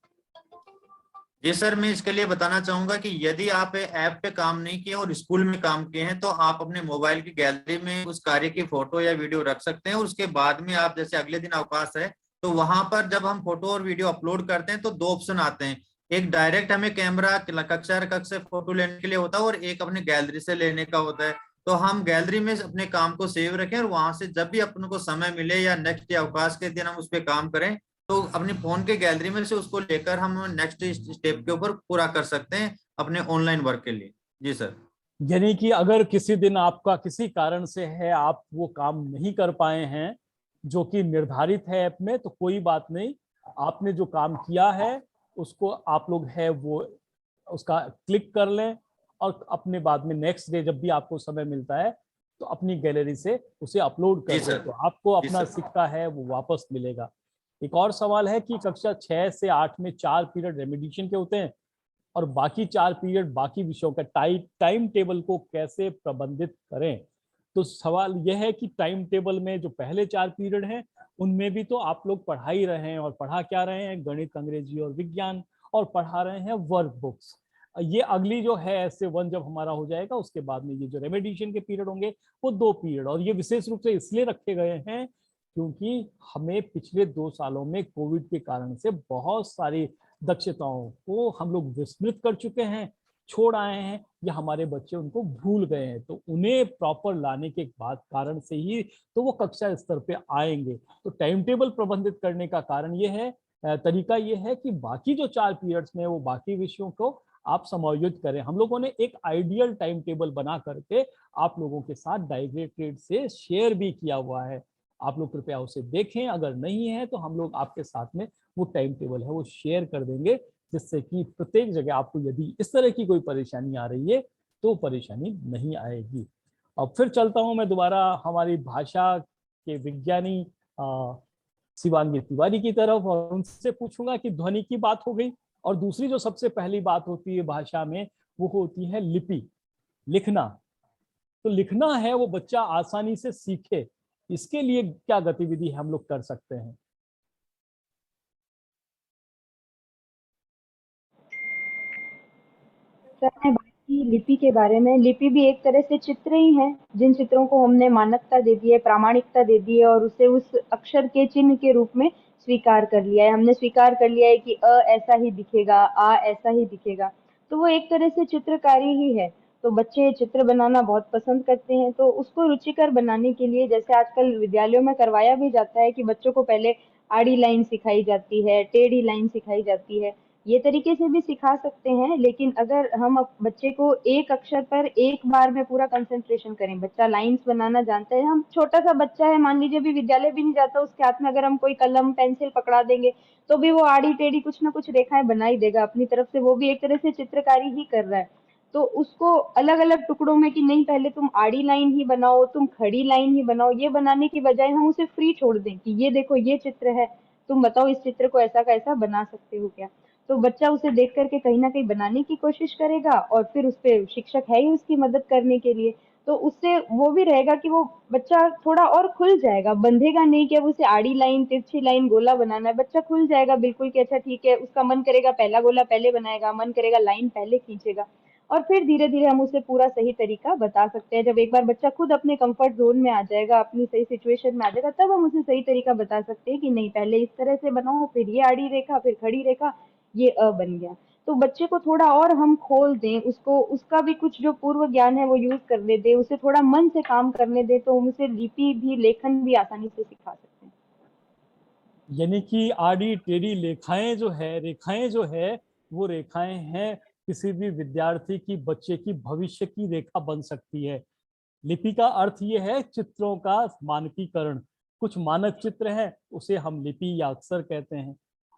जी सर, मैं इसके लिए बताना चाहूंगा कि यदि आप ऐप पे काम नहीं किए और स्कूल में काम किए हैं तो आप अपने मोबाइल की गैलरी में उस कार्य की फोटो या वीडियो रख सकते हैं, और उसके बाद में आप जैसे अगले दिन अवकाश है तो वहां पर जब हम फोटो और वीडियो अपलोड करते हैं तो 2 ऑप्शन आते हैं। एक डायरेक्ट हमें कैमरा कक्षा कक्ष से फोटो लेने के लिए होता है और एक अपने गैलरी से लेने का होता है। तो हम गैलरी में अपने काम को सेव रखें और वहां से जब भी अपन को समय मिले या नेक्स्ट या अवकाश के दिन हम उस पर काम करें तो अपने फोन के गैलरी में से उसको लेकर हम नेक्स्ट स्टेप के ऊपर पूरा कर सकते हैं अपने ऑनलाइन वर्क के लिए। जी सर। यानी कि अगर किसी दिन आपका किसी कारण से है, आप वो काम नहीं कर पाए हैं जो कि निर्धारित है ऐप में, तो कोई बात नहीं, आपने जो काम किया है उसको आप लोग है वो उसका क्लिक कर लें और अपने बाद में नेक्स्ट डे जब भी आपको समय मिलता है तो अपनी गैलरी से उसे अपलोड कर जी दें, सर। तो आपको जी अपना सर। सिक्का है वो वापस मिलेगा। एक और सवाल है कि कक्षा 6 से 8 में 4 पीरियड रेमेडिएशन के होते हैं और बाकी 4 पीरियड बाकी विषयों का टाइम टेबल को कैसे प्रबंधित करें। तो सवाल यह है कि टाइम टेबल में जो पहले 4 पीरियड हैं उनमें भी तो आप लोग पढ़ा ही रहे हैं, और पढ़ा क्या रहे हैं, गणित, अंग्रेजी और विज्ञान, और पढ़ा रहे हैं वर्क बुक्स। ये अगली जो है ऐसे 1 जब हमारा हो जाएगा उसके बाद में ये जो रेमेडिएशन के पीरियड होंगे वो 2 पीरियड, और ये विशेष रूप से इसलिए रखे गए हैं क्योंकि हमें पिछले 2 सालों में कोविड के कारण से बहुत सारी दक्षताओं को हम लोग विस्मृत कर चुके हैं, छोड़ आए हैं, या हमारे बच्चे उनको भूल गए हैं। तो उन्हें प्रॉपर लाने के बाद कारण से ही तो वो कक्षा स्तर पे आएंगे। तो टाइम टेबल प्रबंधित करने का कारण ये है, तरीका ये है कि बाकी जो 4 पीरियड्स में वो बाकी विषयों को आप समायोजित करें। हम लोगों ने एक आइडियल टाइम टेबल बना करके आप लोगों के साथ डायरेक्टेड से शेयर भी किया हुआ है, आप लोग कृपया उसे देखें। अगर नहीं है तो हम लोग आपके साथ में वो टाइम टेबल है वो शेयर कर देंगे, जिससे कि प्रत्येक जगह आपको यदि इस तरह की कोई परेशानी आ रही है तो परेशानी नहीं आएगी। अब फिर चलता हूं मैं दोबारा हमारी भाषा के विज्ञानी शिवांगी तिवारी की तरफ, और उनसे पूछूंगा कि ध्वनि की बात हो गई, और दूसरी जो सबसे पहली बात होती है भाषा में वो होती है लिपि, लिखना। तो लिखना है वो बच्चा आसानी से सीखे, इसके लिए क्या गतिविधि हम लोग कर सकते हैं? सर ने बात की लिपि के बारे में। लिपि भी एक तरह से चित्र ही है, जिन चित्रों को हमने मानकता दे दी है, प्रामाणिकता दे दी है और उसे उस अक्षर के चिन्ह के रूप में स्वीकार कर लिया है। हमने स्वीकार कर लिया है कि अ ऐसा ही दिखेगा, आ ऐसा ही दिखेगा, तो वो एक तरह से चित्रकारी ही है। तो बच्चे चित्र बनाना बहुत पसंद करते हैं, तो उसको रुचिकर बनाने के लिए जैसे आजकल विद्यालयों में करवाया भी जाता है कि बच्चों को पहले आड़ी लाइन सिखाई जाती है, टेढ़ी लाइन सिखाई जाती है, ये तरीके से भी सिखा सकते हैं। लेकिन अगर हम बच्चे को एक अक्षर पर एक बार में पूरा कंसंट्रेशन करें, बच्चा लाइंस बनाना जानता है, हम छोटा सा बच्चा है, मान लीजिए अभी विद्यालय भी नहीं जाता, उसके हाथ में अगर हम कोई कलम पेंसिल पकड़ा देंगे तो भी वो आड़ी टेढ़ी कुछ ना कुछ रेखाएं बना ही देगा अपनी तरफ से, वो भी एक तरह से चित्रकारी ही कर रहा है। तो उसको अलग अलग टुकड़ों में कि नहीं पहले तुम आड़ी लाइन ही बनाओ, तुम खड़ी लाइन ही बनाओ, ये बनाने की बजाय हम उसे फ्री छोड़ दें कि ये देखो ये चित्र है, तुम बताओ इस चित्र को ऐसा का ऐसा बना सकते हो क्या। तो बच्चा उसे देख करके कहीं ना कहीं बनाने की कोशिश करेगा, और फिर उस पे शिक्षक है ही उसकी मदद करने के लिए। तो उससे वो भी रहेगा कि वो बच्चा थोड़ा और खुल जाएगा, बंधेगा नहीं कि अब उसे आड़ी लाइन, तिरछी लाइन, गोला बनाना है। बच्चा खुल जाएगा बिल्कुल कि अच्छा ठीक है, उसका मन करेगा पहला गोला पहले बनाएगा, मन करेगा लाइन पहले खींचेगा, और फिर धीरे धीरे हम उसे पूरा सही तरीका बता सकते हैं। जब एक बार बच्चा खुद अपने कंफर्ट जोन में आ जाएगा, अपनी सही सिचुएशन में आ जाएगा, तब हम उसे सही तरीका बता सकते हैं कि नहीं पहले इस तरह से बनाओ, फिर ये आड़ी रेखा, फिर खड़ी रेखा, ये बन गया। तो बच्चे को थोड़ा और हम खोल दें, उसको उसका भी कुछ जो पूर्व ज्ञान है वो यूज करने दें, उसे थोड़ा मन से काम करने दें, तो हम उसे लिपि भी, लेखन भी आसानी से सिखा सकते हैं। यानी कि आड़ी टेढ़ी रेखाएं जो है वो रेखाएं हैं किसी भी विद्यार्थी की, बच्चे की भविष्य की रेखा बन सकती है। लिपि का अर्थ ये है चित्रों का मानकीकरण। कुछ मानक चित्र है उसे हम लिपि या अक्षर कहते हैं,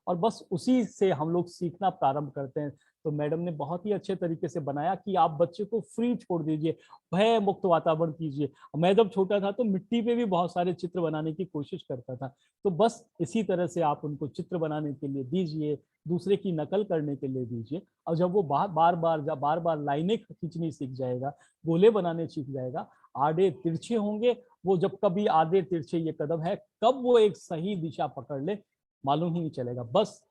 और बस उसी से हम लोग सीखना प्रारंभ करते हैं। तो मैडम ने बहुत ही अच्छे तरीके से बनाया कि आप बच्चे को फ्री छोड़ दीजिए, भय मुक्त वातावरण कीजिए। मैं जब छोटा था तो मिट्टी पे भी बहुत सारे चित्र बनाने की कोशिश करता था, तो बस इसी तरह से आप उनको चित्र बनाने के लिए दीजिए, दूसरे की नकल करने के लिए दीजिए, और जब वो बार बार लाइनें खींचनी सीख जाएगा, गोले बनाने सीख जाएगा, आधे तिरछे होंगे, वो जब कभी आधे तिरछे ये कदम है कब वो एक सही दिशा पकड़ ले मालूम ही नहीं चलेगा। बस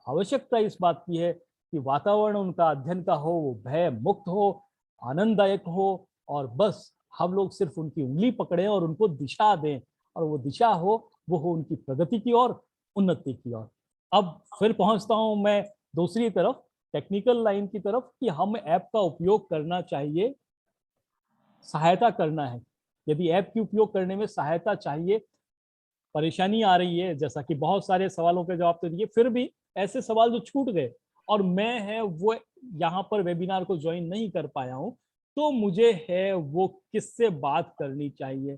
आवश्यकता इस बात की है कि वातावरण उनका अध्ययन का हो, वो भय मुक्त हो, आनंददायक हो, और बस हम लोग सिर्फ उनकी उंगली पकड़े और उनको दिशा दें, और वो दिशा हो वो हो उनकी प्रगति की ओर, उन्नति की ओर। अब फिर पहुंचता हूं मैं दूसरी तरफ, टेक्निकल लाइन की तरफ कि हम ऐप का उपयोग करना चाहिए, सहायता करना है। यदि ऐप की उपयोग करने में सहायता चाहिए, परेशानी आ रही है, जैसा कि बहुत सारे सवालों के जवाब तो दिए, फिर भी ऐसे सवाल जो छूट गए और मैं है वो यहाँ पर वेबिनार को ज्वाइन नहीं कर पाया हूँ, तो मुझे है वो किससे बात करनी चाहिए,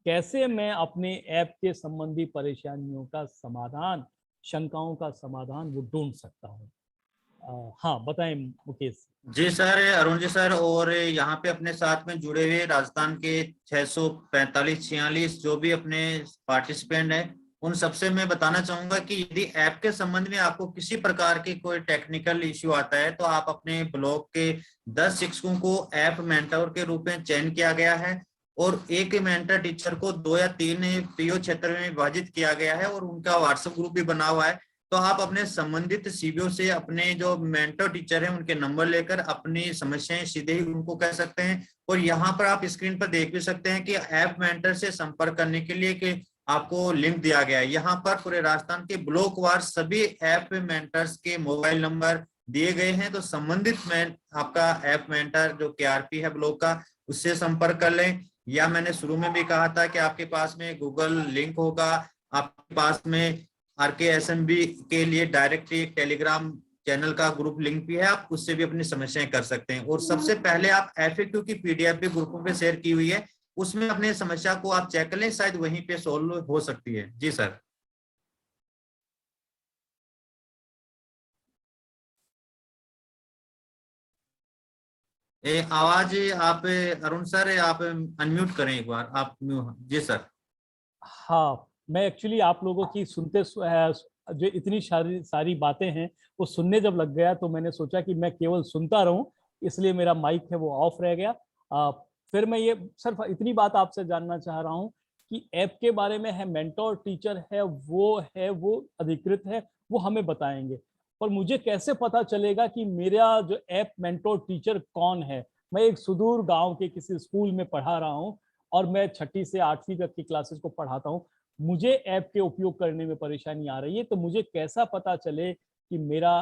कैसे मैं अपने ऐप के संबंधी परेशानियों का समाधान, शंकाओं का समाधान वो ढूंढ सकता हूँ। हाँ बताएं मुकेश। जी सर, अरुण जी सर, और यहाँ पे अपने साथ में जुड़े हुए राजस्थान के 645-46 जो भी अपने पार्टिसिपेंट हैं, उन सबसे मैं बताना चाहूंगा कि यदि ऐप के संबंध में आपको किसी प्रकार की कोई टेक्निकल इश्यू आता है तो आप अपने ब्लॉक के 10 शिक्षकों को ऐप मेंटर के रूप में चयन किया गया है और एक मेंटर टीचर को 2 या 3 पीओ क्षेत्र में विभाजित किया गया है और उनका व्हाट्सएप ग्रुप भी बना हुआ है। तो आप अपने संबंधित सीबीओ से अपने जो मेंटर टीचर हैं उनके नंबर लेकर अपनी समस्याएं सीधे ही उनको कह सकते हैं। और यहाँ पर आप स्क्रीन पर देख भी सकते हैं कि ऐप मेंटर से संपर्क करने के लिए कि आपको लिंक दिया गया है। यहाँ पर पूरे राजस्थान के ब्लॉक वार सभी ऐप मेंटर्स के मोबाइल नंबर दिए गए हैं, तो संबंधित में आपका ऐप मेंटर जो केआरपी है ब्लॉक का, उससे संपर्क कर लें। या मैंने शुरू में भी कहा था कि आपके पास में गूगल लिंक होगा, आपके पास में RKSMB के लिए डायरेक्ट एक टेलीग्राम चैनल का ग्रुप लिंक भी है, आप उससे भी अपनी समस्याएं कर सकते हैं। और सबसे पहले आप FAQ की PDF भी ग्रुपों पे शेयर की हुई है, उसमें अपने समस्या को आप चेक कर लें, शायद वहीं पे सोल्व हो सकती है। जी सर। आवाज आप अरुण सर आप अनम्यूट करें एक बार आप। जी सर। हाँ, मैं एक्चुअली आप लोगों की सुनते जो इतनी सारी सारी बातें हैं वो सुनने जब लग गया तो मैंने सोचा कि मैं केवल सुनता रहूं, इसलिए मेरा माइक है वो ऑफ रह गया। फिर मैं ये सिर्फ इतनी बात आपसे जानना चाह रहा हूं कि ऐप के बारे में है मेंटोर टीचर है वो अधिकृत है, वो हमें बताएंगे। पर मुझे कैसे पता चलेगा कि मेरा जो ऐप मेंटोर टीचर कौन है? मैं एक सुदूर गांव के किसी स्कूल में पढ़ा रहा हूँ और मैं 6ठी से 8वीं तक की क्लासेस को पढ़ाता हूँ। मुझे ऐप के उपयोग करने में परेशानी आ रही है, तो मुझे कैसा पता चले कि मेरा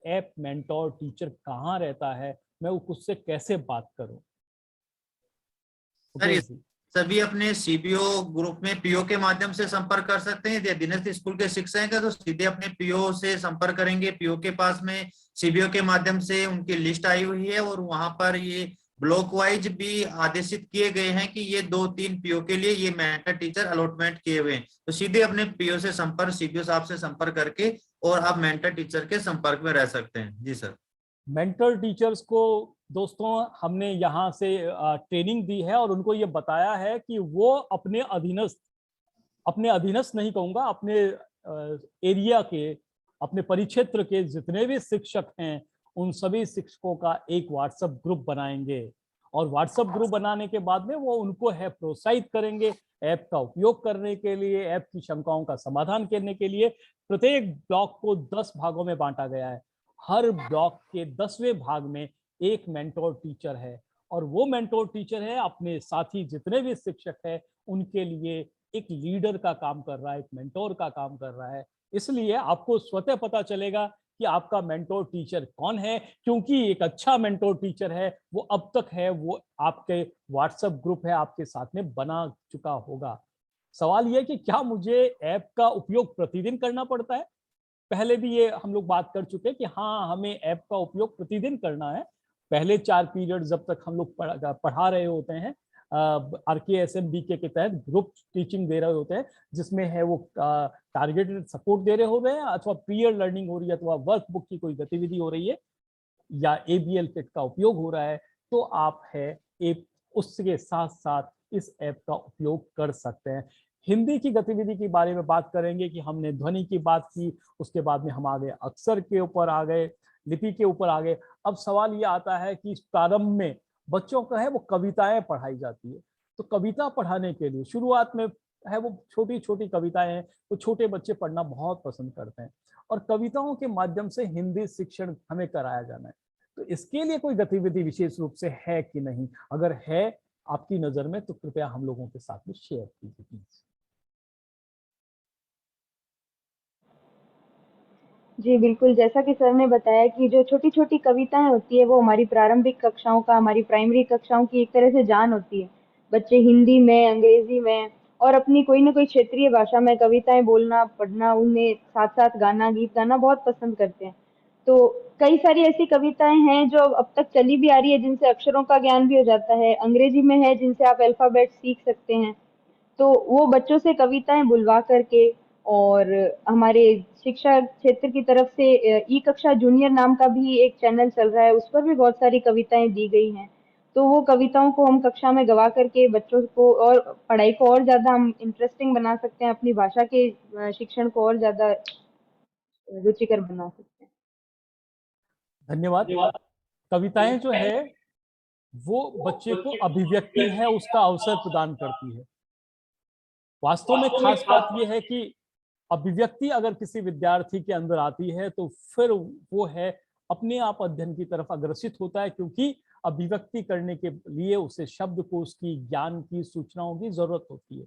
ऐप मेंटोर टीचर कहाँ रहता है, मैं उससे कैसे बात करूं? सर, ये मुकेश जी। सभी अपने सीबीओ ग्रुप में पीओ के माध्यम से संपर्क कर सकते हैं। यदि अधीनस्थ स्कूल के शिक्षक हैं तो सीधे अपने पीओ से संपर्क करेंगे। पीओ के पास में सीबीओ के माध्यम से उनकी लिस्ट आई हुई है और वहां पर ये ब्लॉक वाइज भी आदेशित किए गए हैं कि ये 2-3 पीओ के लिए ये मेंटर टीचर अलॉटमेंट किए हुए हैं। तो सीधे अपने पीओ से संपर्क, सीबीओ साहब से संपर्क करके और आप मेंटर टीचर के संपर्क में रह सकते हैं। जी सर। मेंटर टीचर्स को दोस्तों हमने यहाँ से ट्रेनिंग दी है और उनको ये बताया है कि वो अपने अधीनस्थ नहीं कहूंगा, अपने एरिया के, अपने परिक्षेत्र के जितने भी शिक्षक हैं उन सभी शिक्षकों का एक व्हाट्सएप ग्रुप बनाएंगे और व्हाट्सएप ग्रुप बनाने के बाद में वो उनको है प्रोत्साहित करेंगे ऐप का उपयोग करने के लिए, ऐप की शंकाओं का समाधान करने के लिए। प्रत्येक ब्लॉक को 10 भागों में बांटा गया है। हर ब्लॉक के 10वें भाग में एक मेंटोर टीचर है और वो मेंटोर टीचर है अपने साथी जितने भी शिक्षक है उनके लिए एक लीडर का काम कर रहा है, एक मेंटोर का काम कर रहा है। इसलिए आपको स्वतः पता चलेगा कि आपका मेंटोर टीचर कौन है, क्योंकि एक अच्छा मेंटोर टीचर है वो अब तक है वो आपके व्हाट्सएप ग्रुप है आपके साथ में बना चुका होगा। सवाल यह कि क्या मुझे ऐप का उपयोग प्रतिदिन करना पड़ता है? पहले भी ये हम लोग बात कर चुके हैं कि हाँ, हमें ऐप का उपयोग प्रतिदिन करना है। पहले 4 पीरियड जब तक हम लोग पढ़ा रहे होते हैं, RKSMB के तहत ग्रुप टीचिंग दे रहे होते हैं, जिसमें है वो टारगेटेड सपोर्ट दे रहे होते हैं, अथवा पीयर लर्निंग हो रही है, अथवा वर्कबुक की कोई गतिविधि हो रही है या ABL किट का उपयोग हो रहा है, तो आप है एक उसके साथ साथ इस ऐप का उपयोग कर सकते हैं। हिंदी की गतिविधि के बारे में बात करेंगे कि हमने ध्वनि की बात की, उसके बाद में हम आ गए अक्षर के ऊपर आ गए, लिपि के ऊपर आ गए। अब सवाल ये आता है कि प्रारंभ में बच्चों का है वो कविताएं पढ़ाई जाती है, तो कविता पढ़ाने के लिए शुरुआत में है वो छोटी छोटी कविताएं हैं, वो छोटे बच्चे पढ़ना बहुत पसंद करते हैं और कविताओं के माध्यम से हिंदी शिक्षण हमें कराया जाना है। तो इसके लिए कोई गतिविधि विशेष रूप से है कि नहीं? अगर है आपकी नजर में तो कृपया हम लोगों के साथ में शेयर कीजिए प्लीज। जी बिल्कुल, जैसा कि सर ने बताया कि जो छोटी-छोटी कविताएँ होती है वो हमारी प्रारंभिक कक्षाओं का, हमारी प्राइमरी कक्षाओं की एक तरह से जान होती है। बच्चे हिंदी में, अंग्रेजी में और अपनी कोई न कोई क्षेत्रीय भाषा में कविताएँ बोलना, पढ़ना, उनमें साथ-साथ गाना, गीत गाना बहुत पसंद करते हैं। तो कई सारी ऐसी कविताएँ हैं जो अब तक चली भी आ रही है, जिनसे अक्षरों का ज्ञान भी हो जाता है। अंग्रेजी में है जिनसे आप अल्फ़ाबेट सीख सकते हैं। तो वो बच्चों से कविताएं बुलवा करके, और हमारे शिक्षा क्षेत्र की तरफ से ई कक्षा जूनियर नाम का भी एक चैनल चल रहा है, उस पर भी बहुत सारी कविताएं दी गई हैं। तो वो कविताओं को हम कक्षा में गवा करके बच्चों को और पढ़ाई को और ज्यादा हम इंटरेस्टिंग बना सकते हैं, अपनी भाषा के शिक्षण को और ज्यादा रुचिकर बना सकते हैं। धन्यवाद। कविताएं जो है वो बच्चे को अभिव्यक्ति है उसका अवसर प्रदान करती है। वास्तव में खास बात यह है कि अभिव्यक्ति अगर किसी विद्यार्थी के अंदर आती है तो फिर वो है अपने आप अध्ययन की तरफ अग्रसित होता है, क्योंकि अभिव्यक्ति करने के लिए उसे शब्दकोश की, ज्ञान की, सूचनाओं की जरूरत होती है।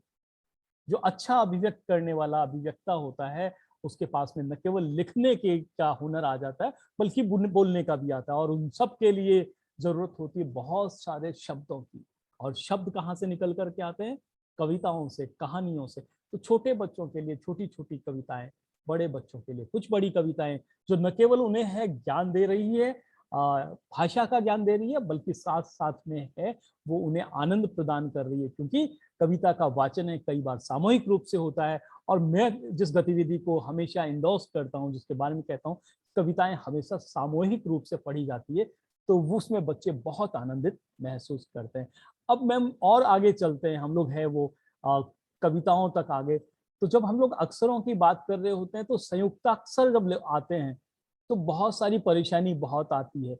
जो अच्छा अभिव्यक्त करने वाला अभिव्यक्ता होता है उसके पास में न केवल लिखने के का हुनर आ जाता है बल्कि बोलने का भी आता है, और उन सब के लिए जरूरत होती है बहुत सारे शब्दों की। और शब्द कहाँ से निकल करके आते हैं? कविताओं से, कहानियों से। तो छोटे बच्चों के लिए छोटी छोटी कविताएं, बड़े बच्चों के लिए कुछ बड़ी कविताएं जो न केवल उन्हें है ज्ञान दे रही है, भाषा का ज्ञान दे रही है, बल्कि साथ साथ में है वो उन्हें आनंद प्रदान कर रही है, क्योंकि कविता का वाचन है कई बार सामूहिक रूप से होता है। और मैं जिस गतिविधि को हमेशा इंडोर्स करता हूँ, जिसके बारे में कहता हूँ कविताएं हमेशा सामूहिक रूप से पढ़ी जाती है, तो उसमें बच्चे बहुत आनंदित महसूस करते हैं। अब मैम और आगे चलते हैं, हम लोग है वो कविताओं तक आगे। तो जब हम लोग अक्षरों की बात कर रहे होते हैं तो संयुक्ताक्षर जब आते हैं तो बहुत सारी परेशानी बहुत आती है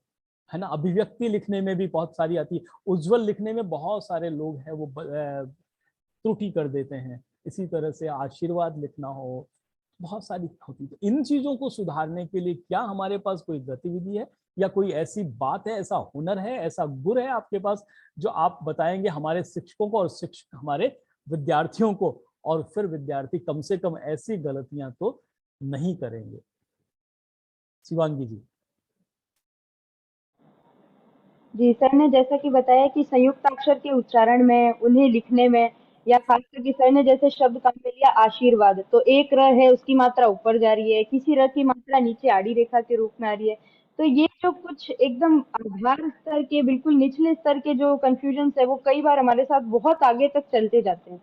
ना। अभिव्यक्ति लिखने में भी बहुत सारी आती है, उज्जवल लिखने में बहुत सारे लोग हैं वो त्रुटि कर देते हैं। इसी तरह से आशीर्वाद लिखना हो, बहुत सारी होती है। तो इन चीजों को सुधारने के लिए क्या हमारे पास कोई गतिविधि है या कोई ऐसी बात है, ऐसा हुनर है, ऐसा गुण है आपके पास जो आप बताएंगे हमारे शिक्षकों को और शिक्षक हमारे विद्यार्थियों को, और फिर विद्यार्थी कम से कम ऐसी गलतियां तो नहीं करेंगे? शिवांगी जी। जी, सर ने जैसा कि बताया कि संयुक्त अक्षर के उच्चारण में, उन्हें लिखने में, या खास करके सर ने जैसे शब्द काम में लिया आशीर्वाद, तो एक र है उसकी मात्रा ऊपर जा रही है, किसी र की मात्रा नीचे आड़ी रेखा के रूप में आ रही है। तो ये जो कुछ एकदम आधार स्तर के, बिल्कुल निचले स्तर के जो कन्फ्यूजन्स है, वो कई बार हमारे साथ बहुत आगे तक चलते जाते हैं।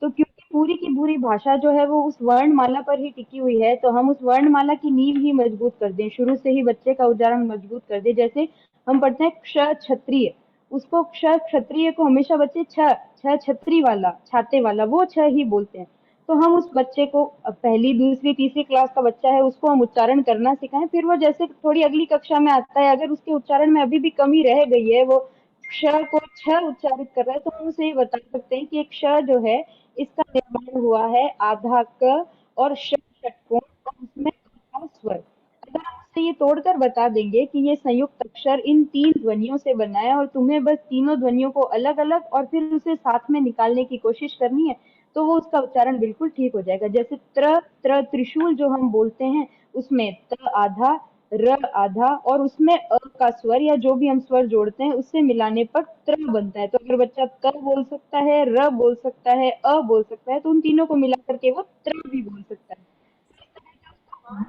तो क्योंकि पूरी की पूरी भाषा जो है वो उस वर्णमाला पर ही टिकी हुई है, तो हम उस वर्णमाला की नींव ही मजबूत कर दें, शुरू से ही बच्चे का उच्चारण मजबूत कर दें। जैसे हम पढ़ते हैं क्ष क्षत्रिय, उसको क्ष क्षत्रिय को हमेशा बच्चे छ छ छतरी वाला, छाते वाला, वो छ ही बोलते हैं। तो हम उस बच्चे को, पहली दूसरी तीसरी क्लास का बच्चा है, उसको हम उच्चारण करना सिखाएं, फिर वो जैसे थोड़ी अगली कक्षा में आता है, अगर उसके उच्चारण में अभी भी कमी रह गई है, वो क्ष को छ उच्चारित कर रहा है, तो हम उसे ये बता सकते हैं कि एक क्ष जो है इसका निर्माण हुआ है आधा क और षटकोण और उसमें क का स्वर। अगर हम उसे ये तोड़कर बता देंगे कि ये संयुक्त अक्षर इन 3 ध्वनियों से बना है और तुम्हें बस तीनों ध्वनियों को अलग-अलग और फिर उसे साथ में निकालने की कोशिश करनी है, तो वो उसका उच्चारण बिल्कुल ठीक हो जाएगा। जैसे त्रिशूल जो हम बोलते हैं, उसमें त आधा, र आधा और उसमें का स्वर या जो भी हम स्वर जोड़ते हैं उससे मिलाने पर त्र बनता है। तो अगर बच्चा त बोल सकता है, र बोल सकता है, बोल सकता है, तो उन तीनों को मिला करके वो त्र भी बोल सकता है।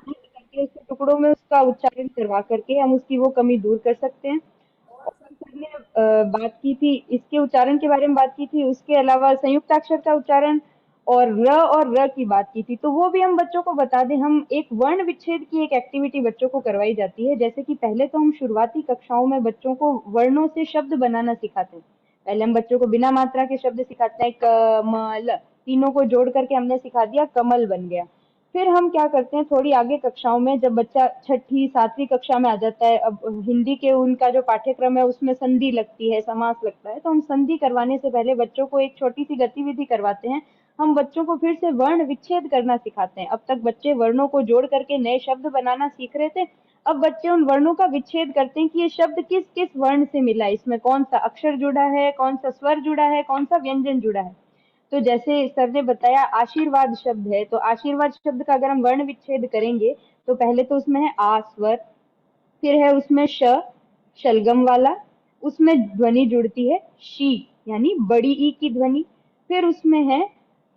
करके उसके टुकड़ों में उसका उच्चारण करवा करके हम उसकी वो कमी दूर कर सकते हैं। और सर ने बात की थी इसके उच्चारण के बारे में, बात की थी, उसके अलावा संयुक्ताक्षर का उच्चारण और र की बात की थी, तो वो भी हम बच्चों को बता दें। हम एक वर्ण विच्छेद की एक एक्टिविटी बच्चों को करवाई जाती है। जैसे कि पहले तो हम शुरुआती कक्षाओं में बच्चों को वर्णों से शब्द बनाना सिखाते हैं। पहले हम बच्चों को बिना मात्रा के शब्द सिखाते हैं, कमल, तीनों को जोड़ करके हमने सिखा दिया, कमल बन गया। फिर हम क्या करते हैं, थोड़ी आगे कक्षाओं में जब बच्चा छठी सातवीं कक्षा में आ जाता है, अब हिंदी के उनका जो पाठ्यक्रम है उसमें संधि लगती है, समास लगता है, तो हम संधि करवाने से पहले बच्चों को एक छोटी सी गतिविधि करवाते हैं। हम बच्चों को फिर से वर्ण विच्छेद करना सिखाते हैं। अब तक बच्चे वर्णों को जोड़ करके नए शब्द बनाना सीख रहे थे, अब बच्चे उन वर्णों का विच्छेद करते हैं कि ये शब्द किस किस वर्ण से मिला है, इसमें कौन सा अक्षर जुड़ा है, कौन सा स्वर जुड़ा है, कौन सा व्यंजन जुड़ा है। तो जैसे सर ने बताया आशीर्वाद शब्द है, तो आशीर्वाद शब्द का अगर हम वर्ण विच्छेद करेंगे तो पहले तो उसमें है आ स्वर, फिर है उसमें श शलगम वाला, उसमें ध्वनि जुड़ती है शी यानी बड़ी ई की ध्वनि, फिर उसमें है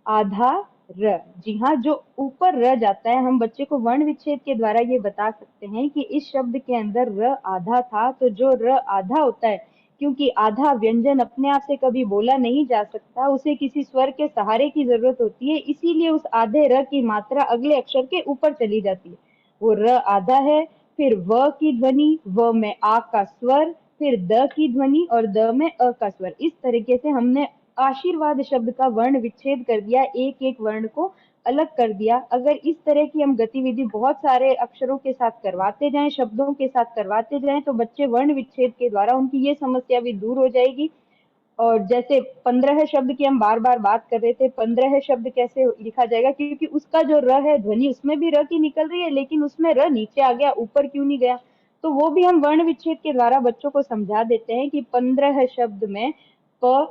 आधा र। जी हाँ, जो ऊपर र जाता है, हम बच्चे को वर्ण विच्छेद के द्वारा ये बता सकते हैं कि इस शब्द के अंदर र आधा था, तो जो र आधा होता है, क्योंकि आधा व्यंजन अपने आप से कभी बोला नहीं जा सकता, उसे किसी स्वर के सहारे की जरूरत होती है, इसीलिए उस आधे र की मात्रा अगले अक्षर के ऊपर चली जाती है। वो र आधा है, फिर व की ध्वनि, व में आ का स्वर, फिर द की ध्वनि और द में अ का स्वर। इस तरीके से हमने आशीर्वाद शब्द का वर्ण विच्छेद कर दिया, एक एक वर्ण को अलग कर दिया। अगर इस तरह की हम गतिविधि बहुत सारे अक्षरों के साथ करवाते जाएं, शब्दों के साथ करवाते जाएं, तो बच्चे वर्ण विच्छेद के द्वारा उनकी ये समस्या भी दूर हो जाएगी। और जैसे 15 शब्द की हम बार बार बात कर रहे थे, 15 शब्द कैसे लिखा जाएगा, क्योंकि उसका जो र है ध्वनि उसमें भी र की निकल रही है, लेकिन उसमें र नीचे आ गया, ऊपर क्यों नहीं गया, तो वो भी हम वर्ण विच्छेद के द्वारा बच्चों को समझा देते हैं कि 15 शब्द में प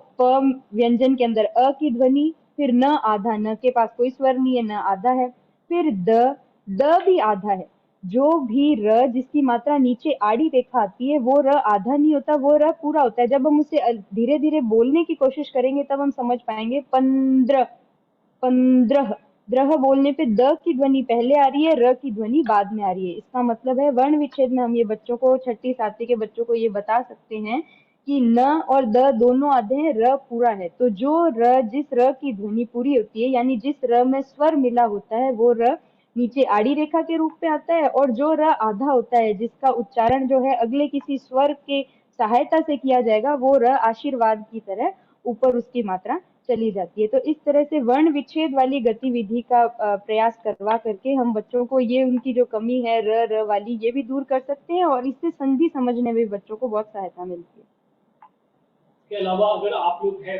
व्यंजन के अंदर अ की ध्वनि, फिर न आधा, न के पास कोई स्वर नहीं है, न आधा है, फिर द भी आधा है। जो भी र जिसकी मात्रा नीचे आड़ी रेखा आती है वो र आधा नहीं होता, वो र पूरा होता है। जब हम उसे धीरे धीरे बोलने की कोशिश करेंगे तब हम समझ पाएंगे। 15 15 द्रह बोलने पे द की ध्वनि पहले आ रही है, र की ध्वनि बाद में आ रही है। इसका मतलब है वर्ण विच्छेद में हम ये बच्चों को, छठी सातवीं के बच्चों को ये बता सकते हैं कि न और द दोनों आधे हैं, र पूरा है। तो जो र, जिस र की ध्वनि पूरी होती है, यानी जिस र में स्वर मिला होता है, वो र नीचे आड़ी रेखा के रूप में आता है, और जो र आधा होता है, जिसका उच्चारण जो है अगले किसी स्वर के सहायता से किया जाएगा, वो र आशीर्वाद की तरह ऊपर उसकी मात्रा चली जाती है। तो इस तरह से वर्ण विच्छेद वाली गतिविधि का प्रयास करवा करके हम बच्चों को ये उनकी जो कमी है र वाली, ये भी दूर कर सकते हैं, और इससे संधि समझने में बच्चों को बहुत सहायता मिलती है। इसके अलावा अगर आप लोग हैं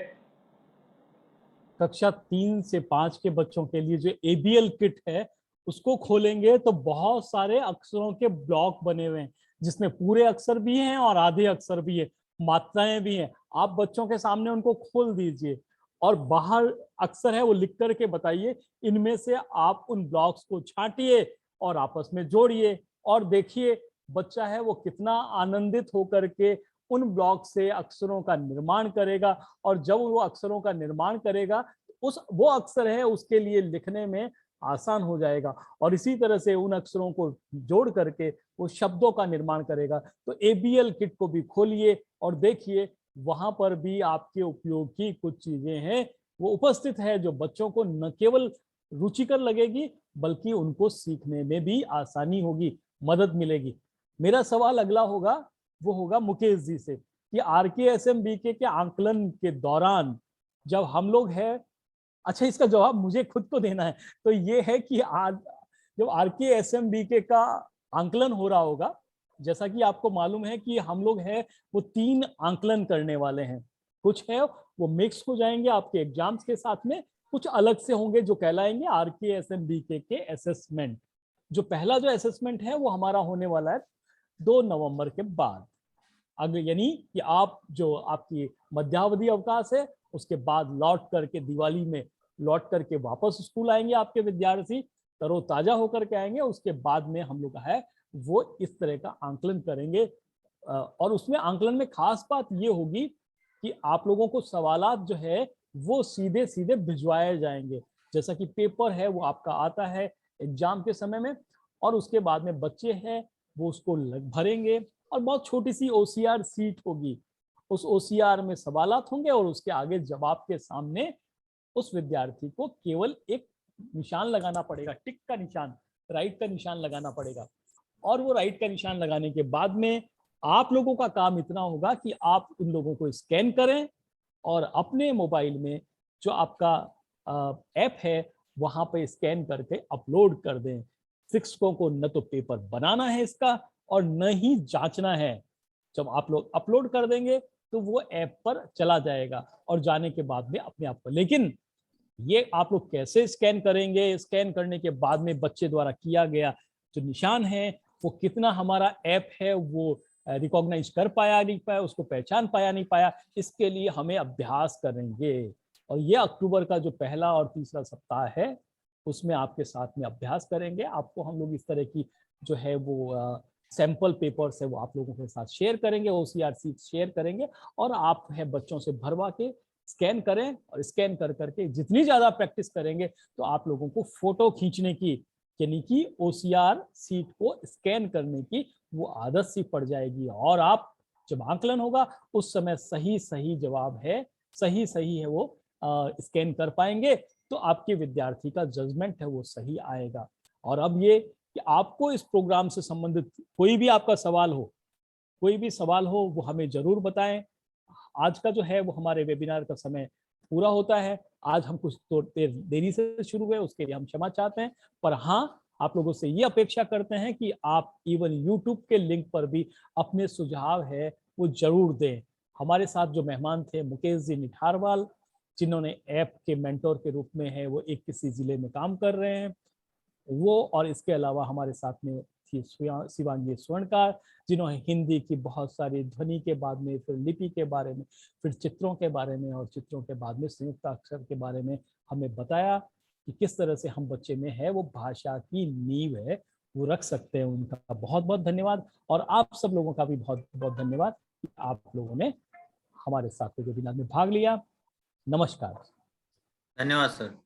कक्षा 3 से 5 के बच्चों के लिए जो ABL किट है उसको खोलेंगे तो बहुत सारे अक्षरों के ब्लॉक बने हुए हैं, जिसमें पूरे अक्षर भी हैं और आधे अक्षर भी है, मात्राएं भी हैं। आप बच्चों के सामने उनको खोल दीजिए और बाहर अक्षर है वो लिख करके बताइए, इनमें से आप उन ब्लॉक्स को छांटिए और आपस में जोड़िए, और देखिए बच्चा है वो कितना आनंदित होकर के उन ब्लॉक से अक्षरों का निर्माण करेगा। और जब वो अक्षरों का निर्माण करेगा वो अक्षर है उसके लिए लिखने में आसान हो जाएगा, और इसी तरह से उन अक्षरों को जोड़ करके वो शब्दों का निर्माण करेगा। तो ABL किट को भी खोलिए और देखिए, वहां पर भी आपके उपयोग की कुछ चीजें हैं वो उपस्थित है, जो बच्चों को न केवल रुचिकर लगेगी बल्कि उनको सीखने में भी आसानी होगी, मदद मिलेगी। मेरा सवाल अगला होगा, वो होगा मुकेश जी से, कि RKSMBK के आंकलन के दौरान जब हम लोग है, अच्छा इसका जवाब मुझे खुद को देना है, तो ये है कि आज जब RKSMBK का आंकलन हो रहा होगा, जैसा कि आपको मालूम है कि हम लोग है वो 3 आंकलन करने वाले हैं। कुछ है वो मिक्स हो जाएंगे आपके एग्जाम्स के साथ में, कुछ अलग से होंगे जो कहलाएंगे RKSMBK के असेसमेंट। जो पहला जो असेसमेंट है वो हमारा होने वाला है 2 नवंबर के बाद, अगर यानी कि आप जो आपकी मध्यावधि अवकाश है उसके बाद लौट करके दिवाली में लौट करके वापस स्कूल आएंगे आपके विद्यार्थी, तरोताजा होकर के आएंगे। उसके बाद में हम लोग है वो इस तरह का आंकलन करेंगे, और उसमें आंकलन में खास बात ये होगी कि आप लोगों को सवालात जो है वो सीधे सीधे भिजवाए जाएंगे, जैसा कि पेपर है वो आपका आता है एग्जाम के समय में, और उसके बाद में बच्चे हैं वो उसको भरेंगे, और बहुत छोटी सी OCR सीट होगी, उस OCR में सवालात होंगे और उसके आगे जवाब के सामने उस विद्यार्थी को केवल एक निशान लगाना पड़ेगा, टिक का निशान, राइट का निशान लगाना पड़ेगा। और वो राइट का निशान लगाने के बाद में आप लोगों का काम इतना होगा कि आप उन लोगों को स्कैन करें और अपने मोबाइल में जो आपका ऐप है वहां पे स्कैन करके अपलोड कर दें। शिक्षकों को न तो पेपर बनाना है इसका और न ही जांचना है। जब आप लोग अपलोड कर देंगे तो वो ऐप पर चला जाएगा और जाने के बाद में अपने आप पर, लेकिन ये आप लोग कैसे स्कैन करेंगे, स्कैन करने के बाद में बच्चे द्वारा किया गया जो निशान है वो कितना हमारा ऐप है वो रिकॉग्नाइज कर पाया नहीं पाया, उसको पहचान पाया नहीं पाया, इसके लिए हमें अभ्यास करेंगे। और ये अक्टूबर का जो पहला और तीसरा सप्ताह है उसमें आपके साथ में अभ्यास करेंगे। आपको हम लोग इस तरह की जो है वो सैंपल पेपर्स है वो आप लोगों के साथ शेयर करेंगे, OCR शीट शेयर करेंगे, और आप है बच्चों से भरवा के स्कैन करें, और स्कैन कर करके जितनी ज्यादा प्रैक्टिस करेंगे तो आप लोगों को फोटो खींचने की, यानी कि OCR शीट को स्कैन करने की वो आदत सी पड़ जाएगी, और आप जब आकलन होगा उस समय सही सही जवाब है, सही सही है वो स्कैन कर पाएंगे, तो आपके विद्यार्थी का जजमेंट है वो सही आएगा। और अब ये कि आपको इस प्रोग्राम से संबंधित कोई भी आपका सवाल हो, कोई भी सवाल हो वो हमें जरूर बताएं। आज का जो है वो हमारे वेबिनार का समय पूरा होता है, आज हम कुछ तो देरी से शुरू हुए, उसके लिए हम क्षमा चाहते हैं, पर हाँ आप लोगों से ये अपेक्षा करते हैं कि आप इवन यूट्यूब के लिंक पर भी अपने सुझाव है वो जरूर दें। हमारे साथ जो मेहमान थे मुकेश जी निठारवाल, जिन्होंने ऐप के मेंटोर के रूप में है वो एक किसी जिले में काम कर रहे हैं वो, और इसके अलावा हमारे साथ में थी शिवांगी स्वर्णकार, जिन्होंने हिंदी की बहुत सारी ध्वनि के बाद में, फिर लिपि के बारे में, फिर चित्रों के बारे में, और चित्रों के बाद में संयुक्त अक्षर के बारे में हमें बताया कि किस तरह से हम बच्चे में है वो भाषा की नींव है वो रख सकते हैं। उनका बहुत बहुत धन्यवाद, और आप सब लोगों का भी बहुत बहुत धन्यवाद कि आप लोगों ने हमारे साथ वेबिनार में भाग लिया। नमस्कार। धन्यवाद सर।